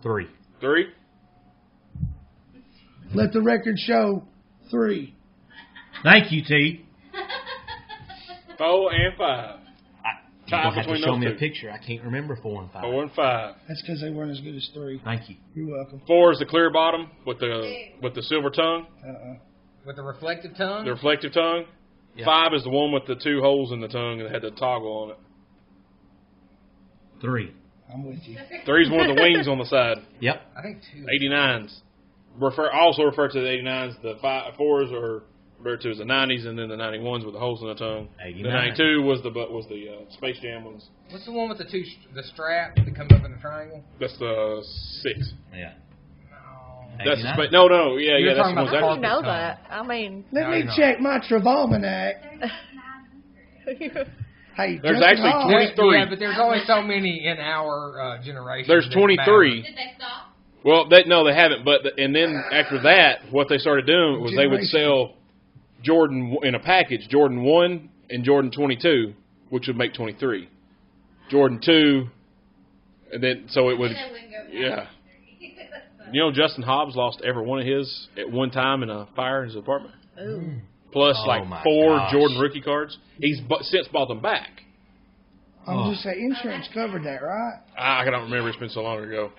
3. 3, Let the record show 3. Thank you, T. 4, and 5. You're Tie going to have to between show those me a two. picture. I can't remember 4 and 5. 4 and 5. That's because they weren't as good as 3. Thank you. You're welcome. 4 is the clear bottom with the silver tongue, With the reflective tongue. the reflective tongue. Yeah. 5 is the one with the 2 holes in the tongue that had the toggle on it. 3. I'm with you. 3 is one of the wings on the side. Yep. I think 2. 89s. Also refer to the 89s. The 4s are referred to as the 90s, and then the 91s with the holes in the tongue. 89. The 92 was the Space Jam ones. What's the one with the strap that comes up in a triangle? That's the 6. Yeah. That's the 89. no, yeah, You're that's the talking ones about How after. do you know that? I mean, Let No, me you're not. check my Travolmanac. Hey, There's Justin actually Hall. 23. Yeah, but there's only so many in our generation. There's that 23. Did they stop? Well, no, they haven't. And then after that, what they started doing was they would sell Jordan in a package, Jordan 1 and Jordan 22, which would make 23. Jordan 2, and then so it would, They wouldn't go back. yeah. You know, Justin Hobbs lost every one of his at one time in a fire in his apartment. ooh. Plus, Oh, like my 4 gosh. Jordan rookie cards. He's since bought them back. I'm just saying, insurance covered that, right? I don't remember. It's been so long ago.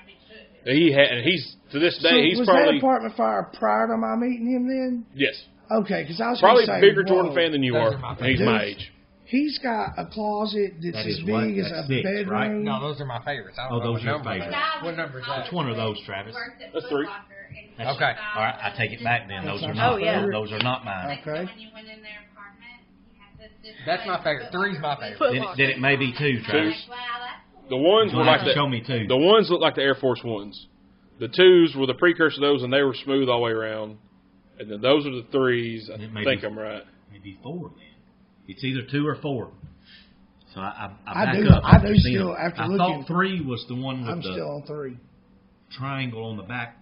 He's to this day. So He's was probably that apartment fire prior to my meeting him then? yes, Okay, because I was probably gonna a say, bigger Jordan whoa. fan than you Those are. are my And he's my favorites. age. He's got a closet that's That as is what? big as That's a 6, bedroom. right? No, those are my favorites. I don't Oh, know those what are your number. favorites. What number is that? Which one are those, Travis? Worked at That's Foot 3. Locker and That's- Okay. All right, I take it back then. Those are Oh, not. yeah. Those are not mine. Like, so Okay. when you went in their apartment, you had to display That's my favorite. Foot 3's my Locker favorite. Foot Then, Locker. then it may be 2, Travis. Like, wow, that's The ones You'll were have like to show the me 2. the ones looked like the Air Force Ones. The 2s were the precursor to those, and they were smooth all the way around. And then those are the 3s. I It may think be- I'm right. Maybe 4 then. It's either 2 or 4. So I I back do- up. I do See, still, after I looking- thought 3 was the one with I'm the still on 3. triangle on the back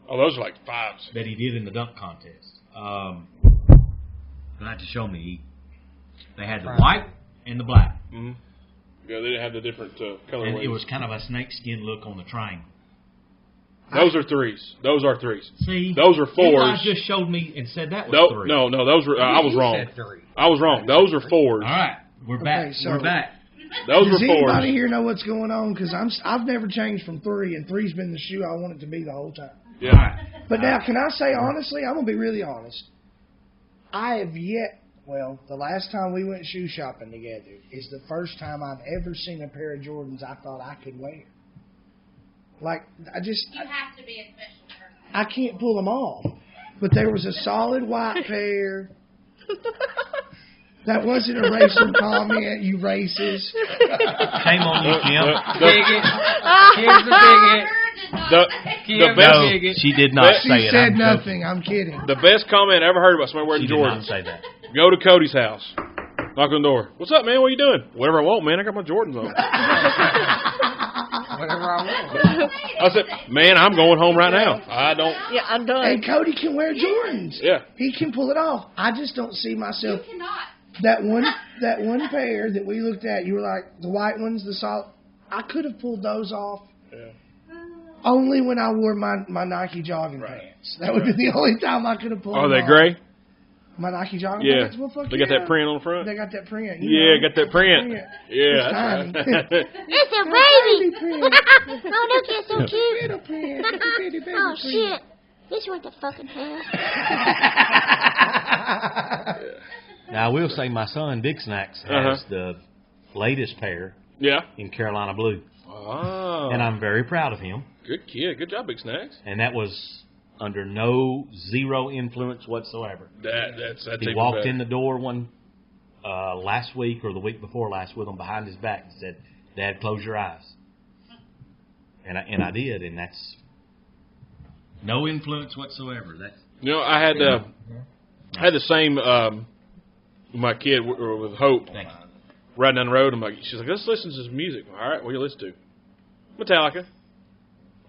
Oh, those are like 5s. that he did in the dunk contest. You'll have to show me. They had the white and the black. Mm-hmm. Yeah, they didn't have the different And colorways. it was kind of a snakeskin look on the triangle. Those are threes. Those are threes. See, Those are fours. Eli just showed me and said that was No, three. no, those were. I was He wrong. said 3. I was wrong. Those are fours. All right, we're back. Okay, so- We're back. Those Does were anybody fours. here know what's going on? Because I've never changed from 3, and 3's been the shoe I want it to be the whole time. Yeah. All right. But now, can I say honestly, I'm going to be really honest. I have yet, well, the last time we went shoe shopping together is the first time I've ever seen a pair of Jordans I thought I could wear. Like, You have to be a special person. I can't pull them off. But there was a solid white pair. That wasn't a racial comment, you racist. Shame on you, Kim. Bigot. Kim's a bigot. The best, No, she did not She say it. said I'm nothing. I'm kidding. the best comment I ever heard about somebody wearing joking. She did not Jordans. say that. Go to Cody's house. Knock on the door. What's up, man? What you doing? Whatever I want, man. I got my Jordans on. Whatever I want. I said, man, I'm going home right now. I don't. Yeah, I'm done. And Cody can wear Jordans. Yeah. He can pull it off. I just don't see myself. You cannot. That one pair that we looked at, you were like, the white ones, the solid. I could have pulled those off. Yeah. Only when I wore my Nike jogging pants. That would be the only time I could have pulled Oh, them they off. gray? My Nike jogging Yeah. pants? Well, fuck They got yeah. that print on the front? They got that print. Yeah, got that print. Yeah, It's tiny. that's right. It's a baby. print. Oh, look, it's so cute. Little print. Bitty baby Oh, print. shit. This went to fucking hell. Now, I will say my son, Big Snacks, has the latest pair Yeah. in Carolina blue. Oh. And I'm very proud of him. Good kid. Good job, Big Snacks. And that was under zero influence whatsoever. That's He even walked better. in the door last week or the week before last with him behind his back and said, "Dad, close your eyes." And I did, and that's no influence whatsoever. That's You know, I had the same my kid with Hope thank you. riding down the road. I'm like, she's like, let's listen to some music. All right, what do you listen to? Metallica.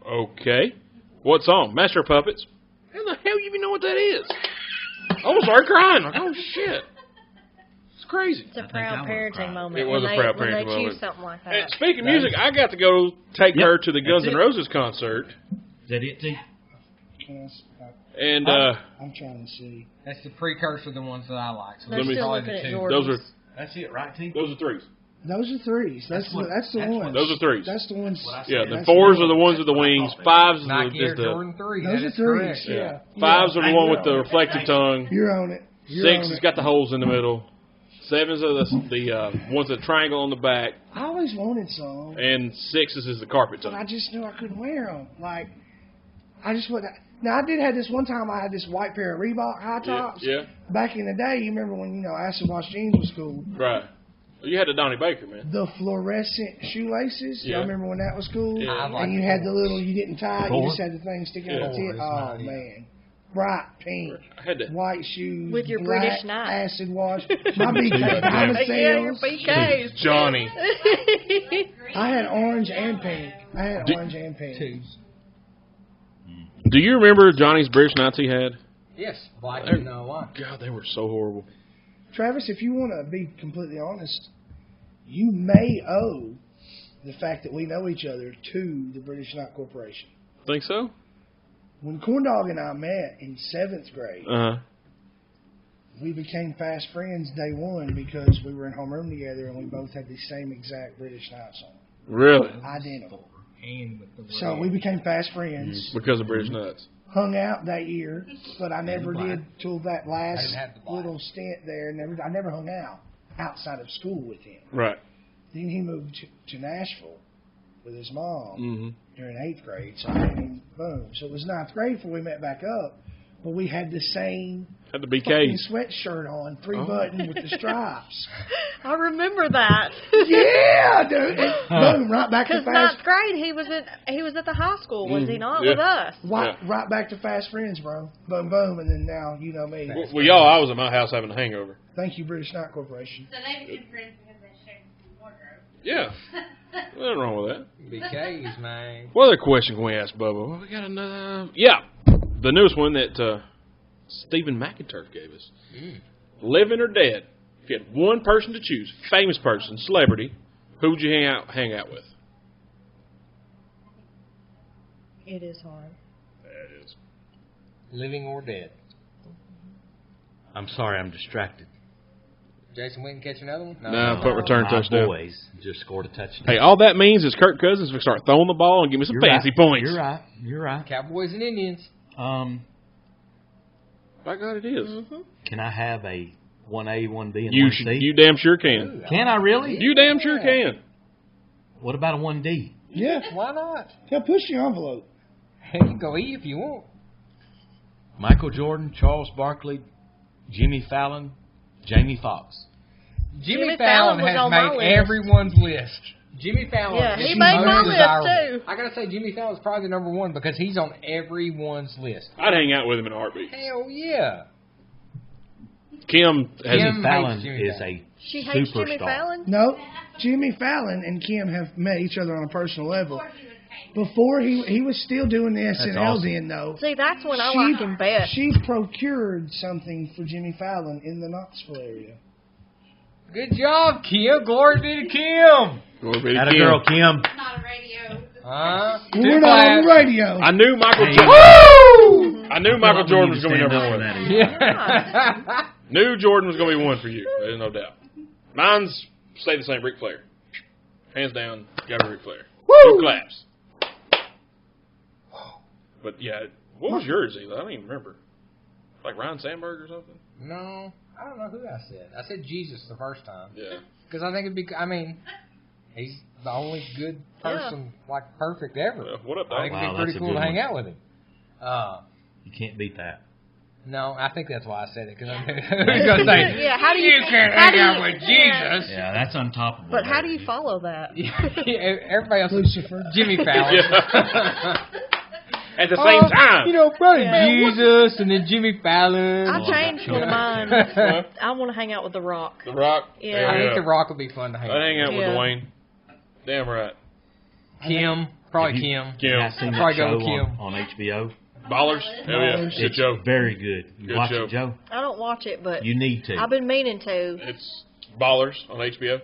Okay. What song? Master of Puppets. How the hell you even know what that is? I almost started crying. Like, oh shit, it's crazy. It's a I proud think I would've parenting cried. moment. It was when a proud when parenting they moment. choose something like And that. speaking of music, I got to go take her to the Guns That's N' it. Roses concert, Is that it, T? and I'm trying to see. That's the precursor to the ones that I like. So They're Let me- still probably looking the at two. Jordans. those are That's it, right, T? those are threes. Those are threes. That's the ones. Those are threes. That's the ones. What I said. Yeah, the That's fours the are the ones with the wings. Fives is Nike Air the Jordan 3. Those That are is threes. correct. Yeah. fives are the Yeah. one with the reflective tongue. You're on it. You're Six on has it. got the holes in the middle. Sevens are the ones that triangle on the back, I always wanted some, and sixes is the carpet but I tongue. just knew I couldn't wear them. Like, I just wouldn't. Now, I did have this one time. I had this white pair of Reebok high Yeah, tops. yeah, Back in the day, you remember when acid wash jeans was cool. right. Well, you had the Donnie Baker, man. The fluorescent shoelaces. Yeah. Y'all remember when that was cool? Yeah. I like And you had the little. You didn't tie it. You Four? just had the thing sticking Yeah. out the tip. Four is Oh mine, yeah. man, bright pink. I had to. White shoes With your black British knife. acid wash. My BK diamond Yeah, your sales. BKs. Johnny. I had orange and pink. I had orange and pink. Twos. Do you remember Johnny's British Knights he had? Yes, black and white. God, they were so horrible. Travis, if you want to be completely honest, you may owe the fact that we know each other to the British Knight Corporation. Think so? When Corndog and I met in 7th grade, Uh huh. we became fast friends day one because we were in homeroom together and we both had the same exact British Knights on. Really? Identical. And with the So we became fast friends, Because of British Nuts. hung out that year, but I never did till that last didn't have the black. little stint there. I never hung out outside of school with him. Right. Then he moved to Nashville with his mom Mm-hmm. during 8th grade. So I mean, boom. So it was 9th grade before we met back up. But we had the same Had the fucking BKs. sweatshirt on, 3 Oh. button with the stripes. I remember that. Yeah, dude. And boom, right back to Because fast. 9th grade, he was at the high school, was he not? Yeah. With us. Right back to fast friends, bro. Boom, boom, and then now you know me. Well, y'all, I was at my house having a hangover. Thank you, British Knight Corporation. So they became friends because they shared the same wardrobe. Yeah. Nothing wrong with that. BKs, man. What other question can we ask Bubba? Well, we got another. Yeah. The newest one that Stephen McIntyre gave us. Living or dead? If you had one person to choose, famous person, celebrity, who would you hang out with? It is hard. That is. Living or dead. I'm sorry, I'm distracted. Jason Witten catch another one? No, punt return My touchdown. boys just scored a touchdown. Hey, all that means is Kirk Cousins will start throwing the ball and give me some You're fancy right. points. You're right. You're right. Cowboys and Indians. By God, it is. Mm-hmm. Can I have a 1A, 1B, and You 1C? you damn sure can. Can I really? You damn sure can. What about a 1D? Yeah. Why not? Yeah, push the envelope. You can go E if you want. Michael Jordan, Charles Barkley, Jimmy Fallon, Jamie Foxx. Jimmy Fallon Fallon was has on my made list. everyone's list. Jimmy Fallon. Yeah, is he the made most my list, desirable. too. I gotta say, Jimmy Fallon's probably the number one because he's on everyone's list. I'd hang out with him in a heartbeat. Hell yeah. Kim has Kim Jimmy Fallon hates Jimmy is Fallon. a She hates superstar. Jimmy Fallon? No, Jimmy Fallon and Kim have met each other on a personal level. Before he was famous. Before he was still doing the SNL awesome. then, though. See, that's when I like him best. She procured something for Jimmy Fallon in the Knoxville area. Good job, Kim. Glory be to Kim. Atta girl, Kim. It's not a radio. We're not on the radio. I knew Michael Hey. Jordan. I knew Michael Jordan was going to be number one. Yeah. Knew Jordan was going to be one for you. There's no doubt. Mine's stay the same. Ric Flair. Hands down, got to be Ric Flair. Two claps. But yeah, what was yours, Eli? I don't even remember. Like Ryan Sandberg or something? No, I don't know who I said. I said Jesus the first time. Yeah. Because I think it'd be, I mean, he's the only good person, like perfect ever. What up, I think dog? it'd Wow, be pretty that's a cool good to hang one. out with him. You can't beat that. No, I think that's why I said it, because I knew he was going to say, Yeah, how do you- can't how hang do out you- with yeah. Jesus. Yeah, that's untoppable. But how do you follow that? Everybody else is Lucifer. Jimmy Fallon. At the same time. You know, brother Yeah. Jesus and then Jimmy Fallon. I changed one of mine. I want to hang out with The Rock. The Rock. Yeah. I think The Rock would be fun to hang I'd out hang out with Yeah. Dwayne. Damn right. with. Kim. Probably Have you- Kim. Kim. I've seen that Probably show go with Kim. on HBO. Ballers. Hell yeah. Good It's show. very good. You Good watch show. it, Joe? I don't watch it, but You need to. I've been meaning to. It's Ballers on HBO.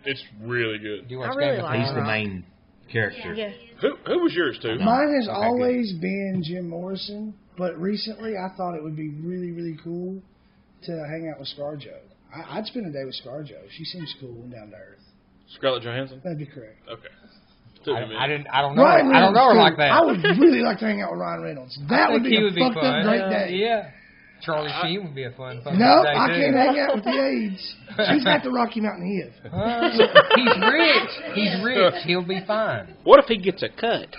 It's really good. Do you watch I really Game of like He's Thrones? the main character. Yeah. Who was yours, too? Mine has Okay, always been Jim Morrison, but recently I thought it would be really, really cool to hang out with ScarJo. I'd spend a day with ScarJo. She seems cool and down to earth. Scarlett Johansson? That'd be correct. Okay. Took me a minute. I don't know. Ryan I don't know her Reynolds, like too. that. I would really like to hang out with Ryan Reynolds. That I would think be he a would be fucked fun. up great day. Yeah. Charlie Sheen would be a fun No, day, I too. can't hang out with the AIDS. She's got the Rocky Mountain Hill. He's rich. He's rich. He'll be fine. What if he gets a cut?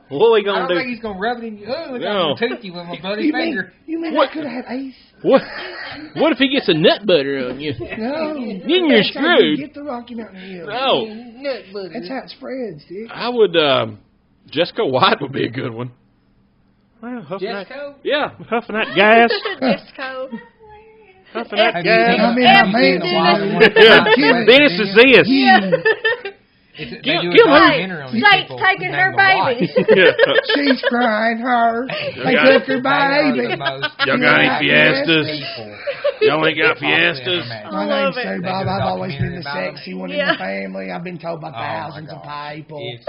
What are we I going don't to think do? he's gonna rub it in you. Oh, look No. I'm toothy with my bloody You mean, finger. I could have had Ace? What if he gets a nut butter on you? No. Then you're That's how you screwed. get the Rocky Mountain Hill. No. That's how it spreads, dude. I would, Jessica White would be a good one. Well, huffing that, Jessica? yeah, huffing that gas. Disco. Huffing that Have you gas. seen- I'm in have my you seen man's the Wild life. One? Yeah. Dennis is this. Yeah. They Give- do a give her- documentary on these Saints people taking named her The Wild. baby. Yeah. She's crying her. They got took it. her They are baby. the most Y'all got any fiestas? people. Y'all ain't got fiestas? My love name's it. Sue They Bob. do a I've always been the documentary about sexy him. one in Yeah. the family. I've been told by Oh, my thousands of God. people. It's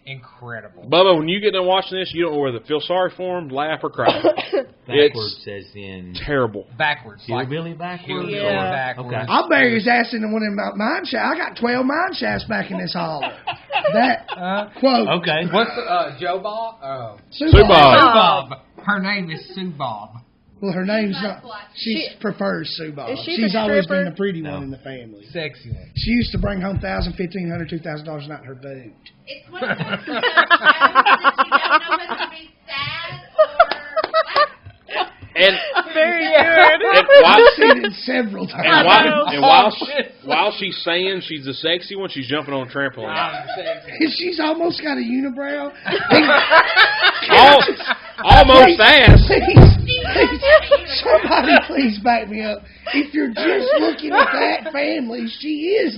incredible. Bubba, when you get done watching this, you don't know whether to feel sorry for him, laugh, or cry. Backwards says in Terrible. Backwards. Hillbilly backwards. Hillbilly Yeah. backwards. Okay. I'll bury his ass in one of my mine shafts. I got 12 mine shafts back in this holler. That quote. Okay. What's the, Joe Bob? Sue Sue Bob. Bob. Bob. Her name is Sue Bob. Well, her name's not. She- She prefers Sue Bob. Is she She's the always stripper? been the pretty No. one in the family. Sexy one. She used to bring home $1,000, $1,500, $2,000 a night in her boot. It's one of those shows that you don't know whether to be sad or laugh. And Very good. and while, I've seen it several and times. while, and Oh, shit. while she's saying she's the sexy one, she's jumping on a trampoline. And she's almost got a unibrow. Almost ass. Please, somebody please back me up. If you're just looking at that family, she is.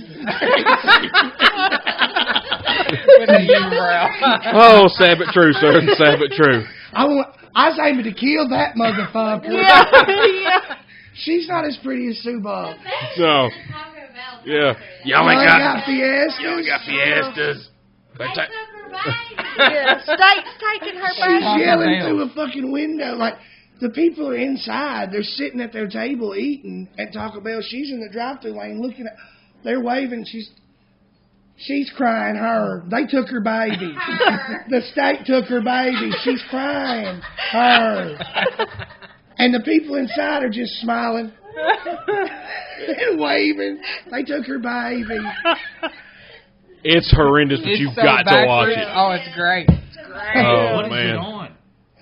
With the unibrow. Oh, sad but true, sir. Sad but true. I was aiming to kill that motherfucker. Yeah. She's not as pretty as Sue Bob. No. Taco Bell. Yeah. Y'all Y'all ain't got got fiestas. Y'all ain't got fiestas. They I ta- took her baby. Yeah, State's taking her She's back. yelling Hell. through a fucking window. Like, the people are inside. They're sitting at their table eating at Taco Bell. She's in the drive-thru lane looking at. They're waving. She's crying. Her. They took her baby. The state took her baby. She's crying. Her. And the people inside are just smiling and waving. They took her baby. It's horrendous, but It's you've so got to watch backwards. it. Oh, it's great. Oh, What is man. it on?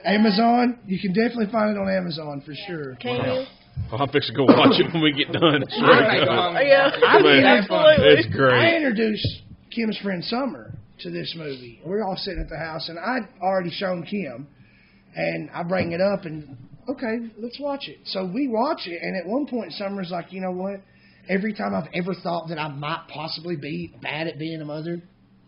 Amazon. You can definitely find it on Amazon for sure. Can you? I'm fixing to go watch it when we get done. I may go home and Yeah. watch it. I mean, absolutely. It's I great. introduced Kim's friend Summer to this movie. We're all sitting at the house, and I'd already shown Kim, and I bring it up, and okay, let's watch it. So we watch it, and at one point, Summer's like, you know what? Every time I've ever thought that I might possibly be bad at being a mother,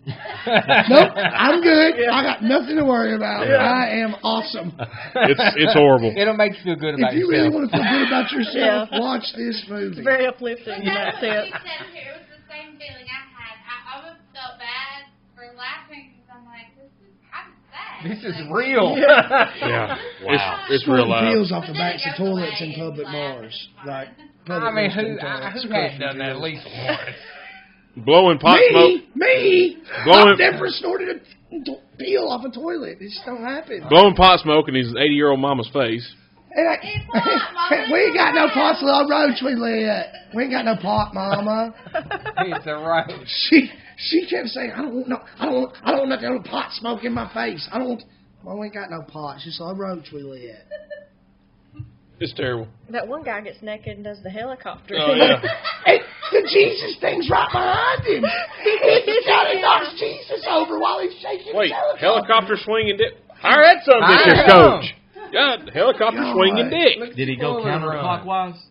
nope, I'm good. I got nothing to worry about. I am awesome. It's horrible. It'll make you feel good about If you really yourself. want to feel good about yourself, Yeah. watch this movie. It's very uplifting in that That's what sense. she said here. It was the same feeling I had. I almost felt bad for laughing because I'm like, this is kind of sad. This is Like, real. Yeah. Wow. It's real Squirting life. peels off the But then backs it of goes toilets away in and public laugh. bars. It's fine. Like, I mean, public who toilets, hadn't done that at least once? Blowing pot smoke. Me! Blowing- I've never snorted a peel off a toilet. It just don't happen. Blowing pot smoke in his 80-year-old mama's face. And It's not, Mama. we ain't got no pots on the roach we lit. We ain't got no pot, Mama. It's a right. She kept saying, I don't want nothing on pot smoke in my face. I don't want. Well, we ain't got no pot. She saw a roach we lit. It's terrible. That one guy gets naked and does the helicopter. Oh, yeah. And the Jesus thing's right behind him. He got to knocks Jesus over while he's shaking Wait, his helicopter. helicopter swinging dick. Hire that son of a bitch Hire as him. coach. God, helicopter God. swinging dick. Did he go Full of counterclockwise?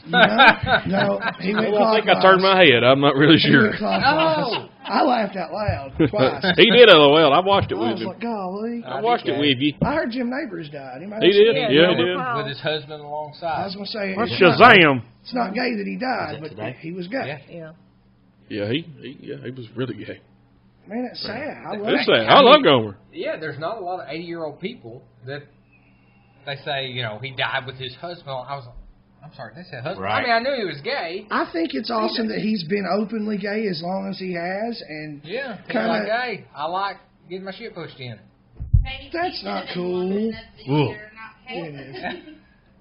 No, he I went don't think I clockwise. turned my head. I'm not really He sure. went clockwise. No. I laughed out loud twice. He did LOL. I watched it I with was him. like, golly. I watched it with you. I heard Jim Neighbors died. He did. Yeah, Yeah, he no did. problem. With his husband I alongside. was going to say, What's it's not, Shazam? it's not gay that he died, Is it but today? he was gay. Yeah. Yeah. Yeah, he was really gay. Man, that's sad. I love It's it. sad. I love Gomer. Yeah, there's not a lot of 80-year-old people that they say, you know, he died with his husband. I was like, I'm sorry, they said husband. Right. I mean, I knew he was gay. I think it's awesome that he's been openly gay as long as he has, and Yeah. He's Kinda- like, hey, I like getting my shit pushed in. Maybe That's she not should've cool. been enough to Ooh. hear, not hate.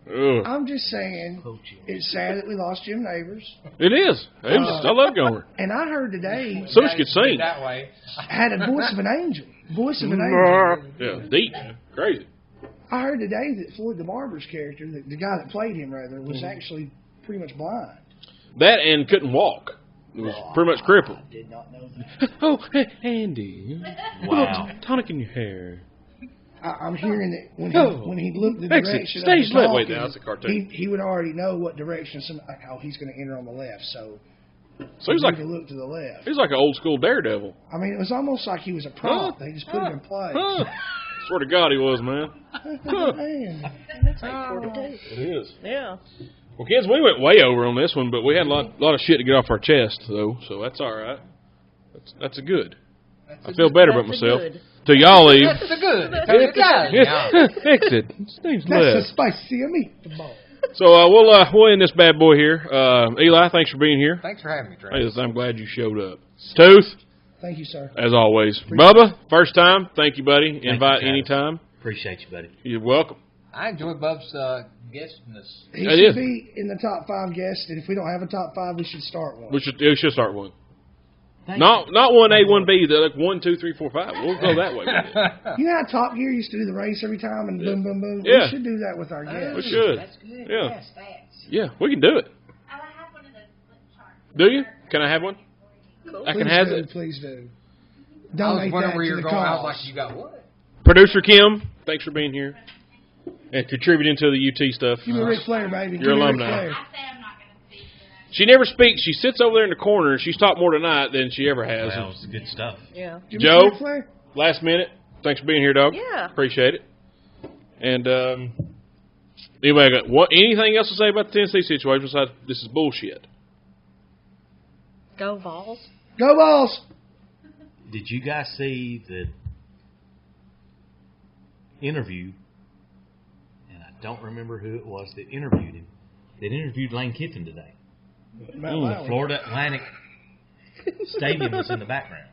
Ugh. I'm just saying, it's sad that we lost Jim Neighbors. It is. I love Gomer. And I heard today, So she could sing. That way. had a voice of an angel. Voice of an angel. Yeah, deep. Crazy. I heard today that Floyd the Barber's character, the guy that played him rather, was actually pretty much blind. That and couldn't walk. It was pretty much crippled. I did not know that. Oh, hey, Andy. Wow. Tonic in your hair. I'm hearing that when he looked the Exit. direction of Stage the left. Wait, talking, that's a cartoon. he would already know what direction how he's going to enter on the left. So So he's like to look to the left. an old school daredevil. I mean, it was almost like he was a prop. They just put him in place. Huh. Swear to God, he was, man. Man. That's 8:42. It is. Yeah. Well, kids, we went way over on this one, but we had a lot of shit to get off our chest, though, so that's all right. That's a good. I feel better about That's a myself. good. Till y'all leave. That's the good. It's got it. Yes. Exit. Stage That's a left. spicy meatball. So we'll end this bad boy here. Eli, thanks for being here. Thanks for having me, Trey. I'm glad you showed up. Tooth, Thank you, sir. as always. Bubba, first time. Thank you, buddy. Invite Travis. anytime. Appreciate you, buddy. You're welcome. I enjoy Bub's guestness. He It should is. be in the top 5 guests, and if we don't have a top 5, we should start one. We should start one. Thank Not 1A, 1B, like 1, 2, 3, 4, 5. We'll go that way with it. You know how Top Gear used to do the race every time and boom, boom, boom? Yeah. We should do that with our We guests. should. That's good. Yeah. Yes, that's. Yeah, we can do it. I have one of those flip charts. Do you? Can I have one? I can have it. Please do. I was Donate wondering that where to you were the going. I cause. was like, you got what? Producer Kim, thanks for being here and contributing to the UT stuff. Give me Ric Flair, baby. You're Give me Ric alumni. Flair. I say I'm not going to speak for that. She never speaks. She sits over there in the corner, and she's talked more tonight than she ever has. Well, it's good stuff. Yeah. Give me Joe? Ric Flair. Last minute, thanks for being here, dog. Yeah. Appreciate it. And anyway, anything else to say about the Tennessee situation besides this is bullshit? Go Vols. Go Balls. Did you guys see the interview, and I don't remember who it was that interviewed him. That interviewed Lane Kiffin today. The Florida Atlantic Stadium was in the background.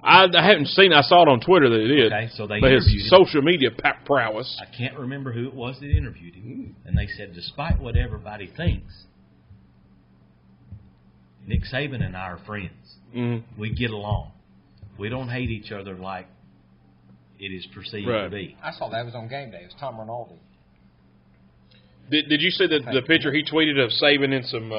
I haven't seen. I saw it on Twitter that it did. Okay, so they but his interviewed him. social media prowess. I can't remember who it was that interviewed him, and they said, despite what everybody thinks, Nick Saban and I are friends. Mm-hmm. We get along. We don't hate each other like it is perceived to be. I saw that was on game day. It was Tom Rinaldi. Did you see the picture he tweeted of Saban in some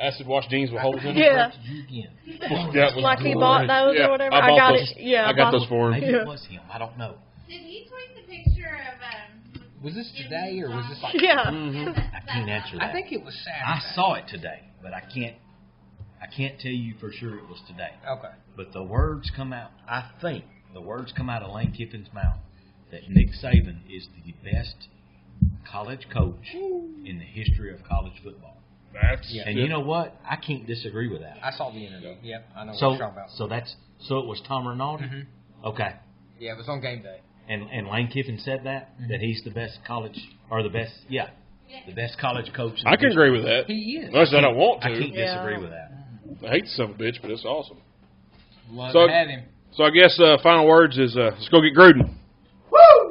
acid wash jeans with holes in them? Yeah. You again. That was Like he great. bought those Yeah, or whatever. I got those. it. Yeah, I got those for him. Maybe it was him. I don't know. Did he tweet the picture of Was this today or was this like? Yeah. I can't answer that. I think it was Saturday. I saw it today, but I can't tell you for sure it was today. Okay. But the words come out. I think the words come out of Lane Kiffin's mouth that Nick Saban is the best college coach in the history of college football. And you know what? I can't disagree with that. I saw the interview. Yeah, I know what So you're talking about. So it was Tom Rinaldi? Mm-hmm. Okay. Yeah, it was on game day. And Lane Kiffin said that he's the best college the best college coach. I can agree with that. He is. Unless I don't want to. I can't disagree with that. I hate the son of a bitch, but it's awesome. Love So- to have him. So I guess final words is let's go get Gruden.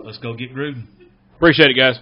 Let's go get Gruden. Appreciate it, guys.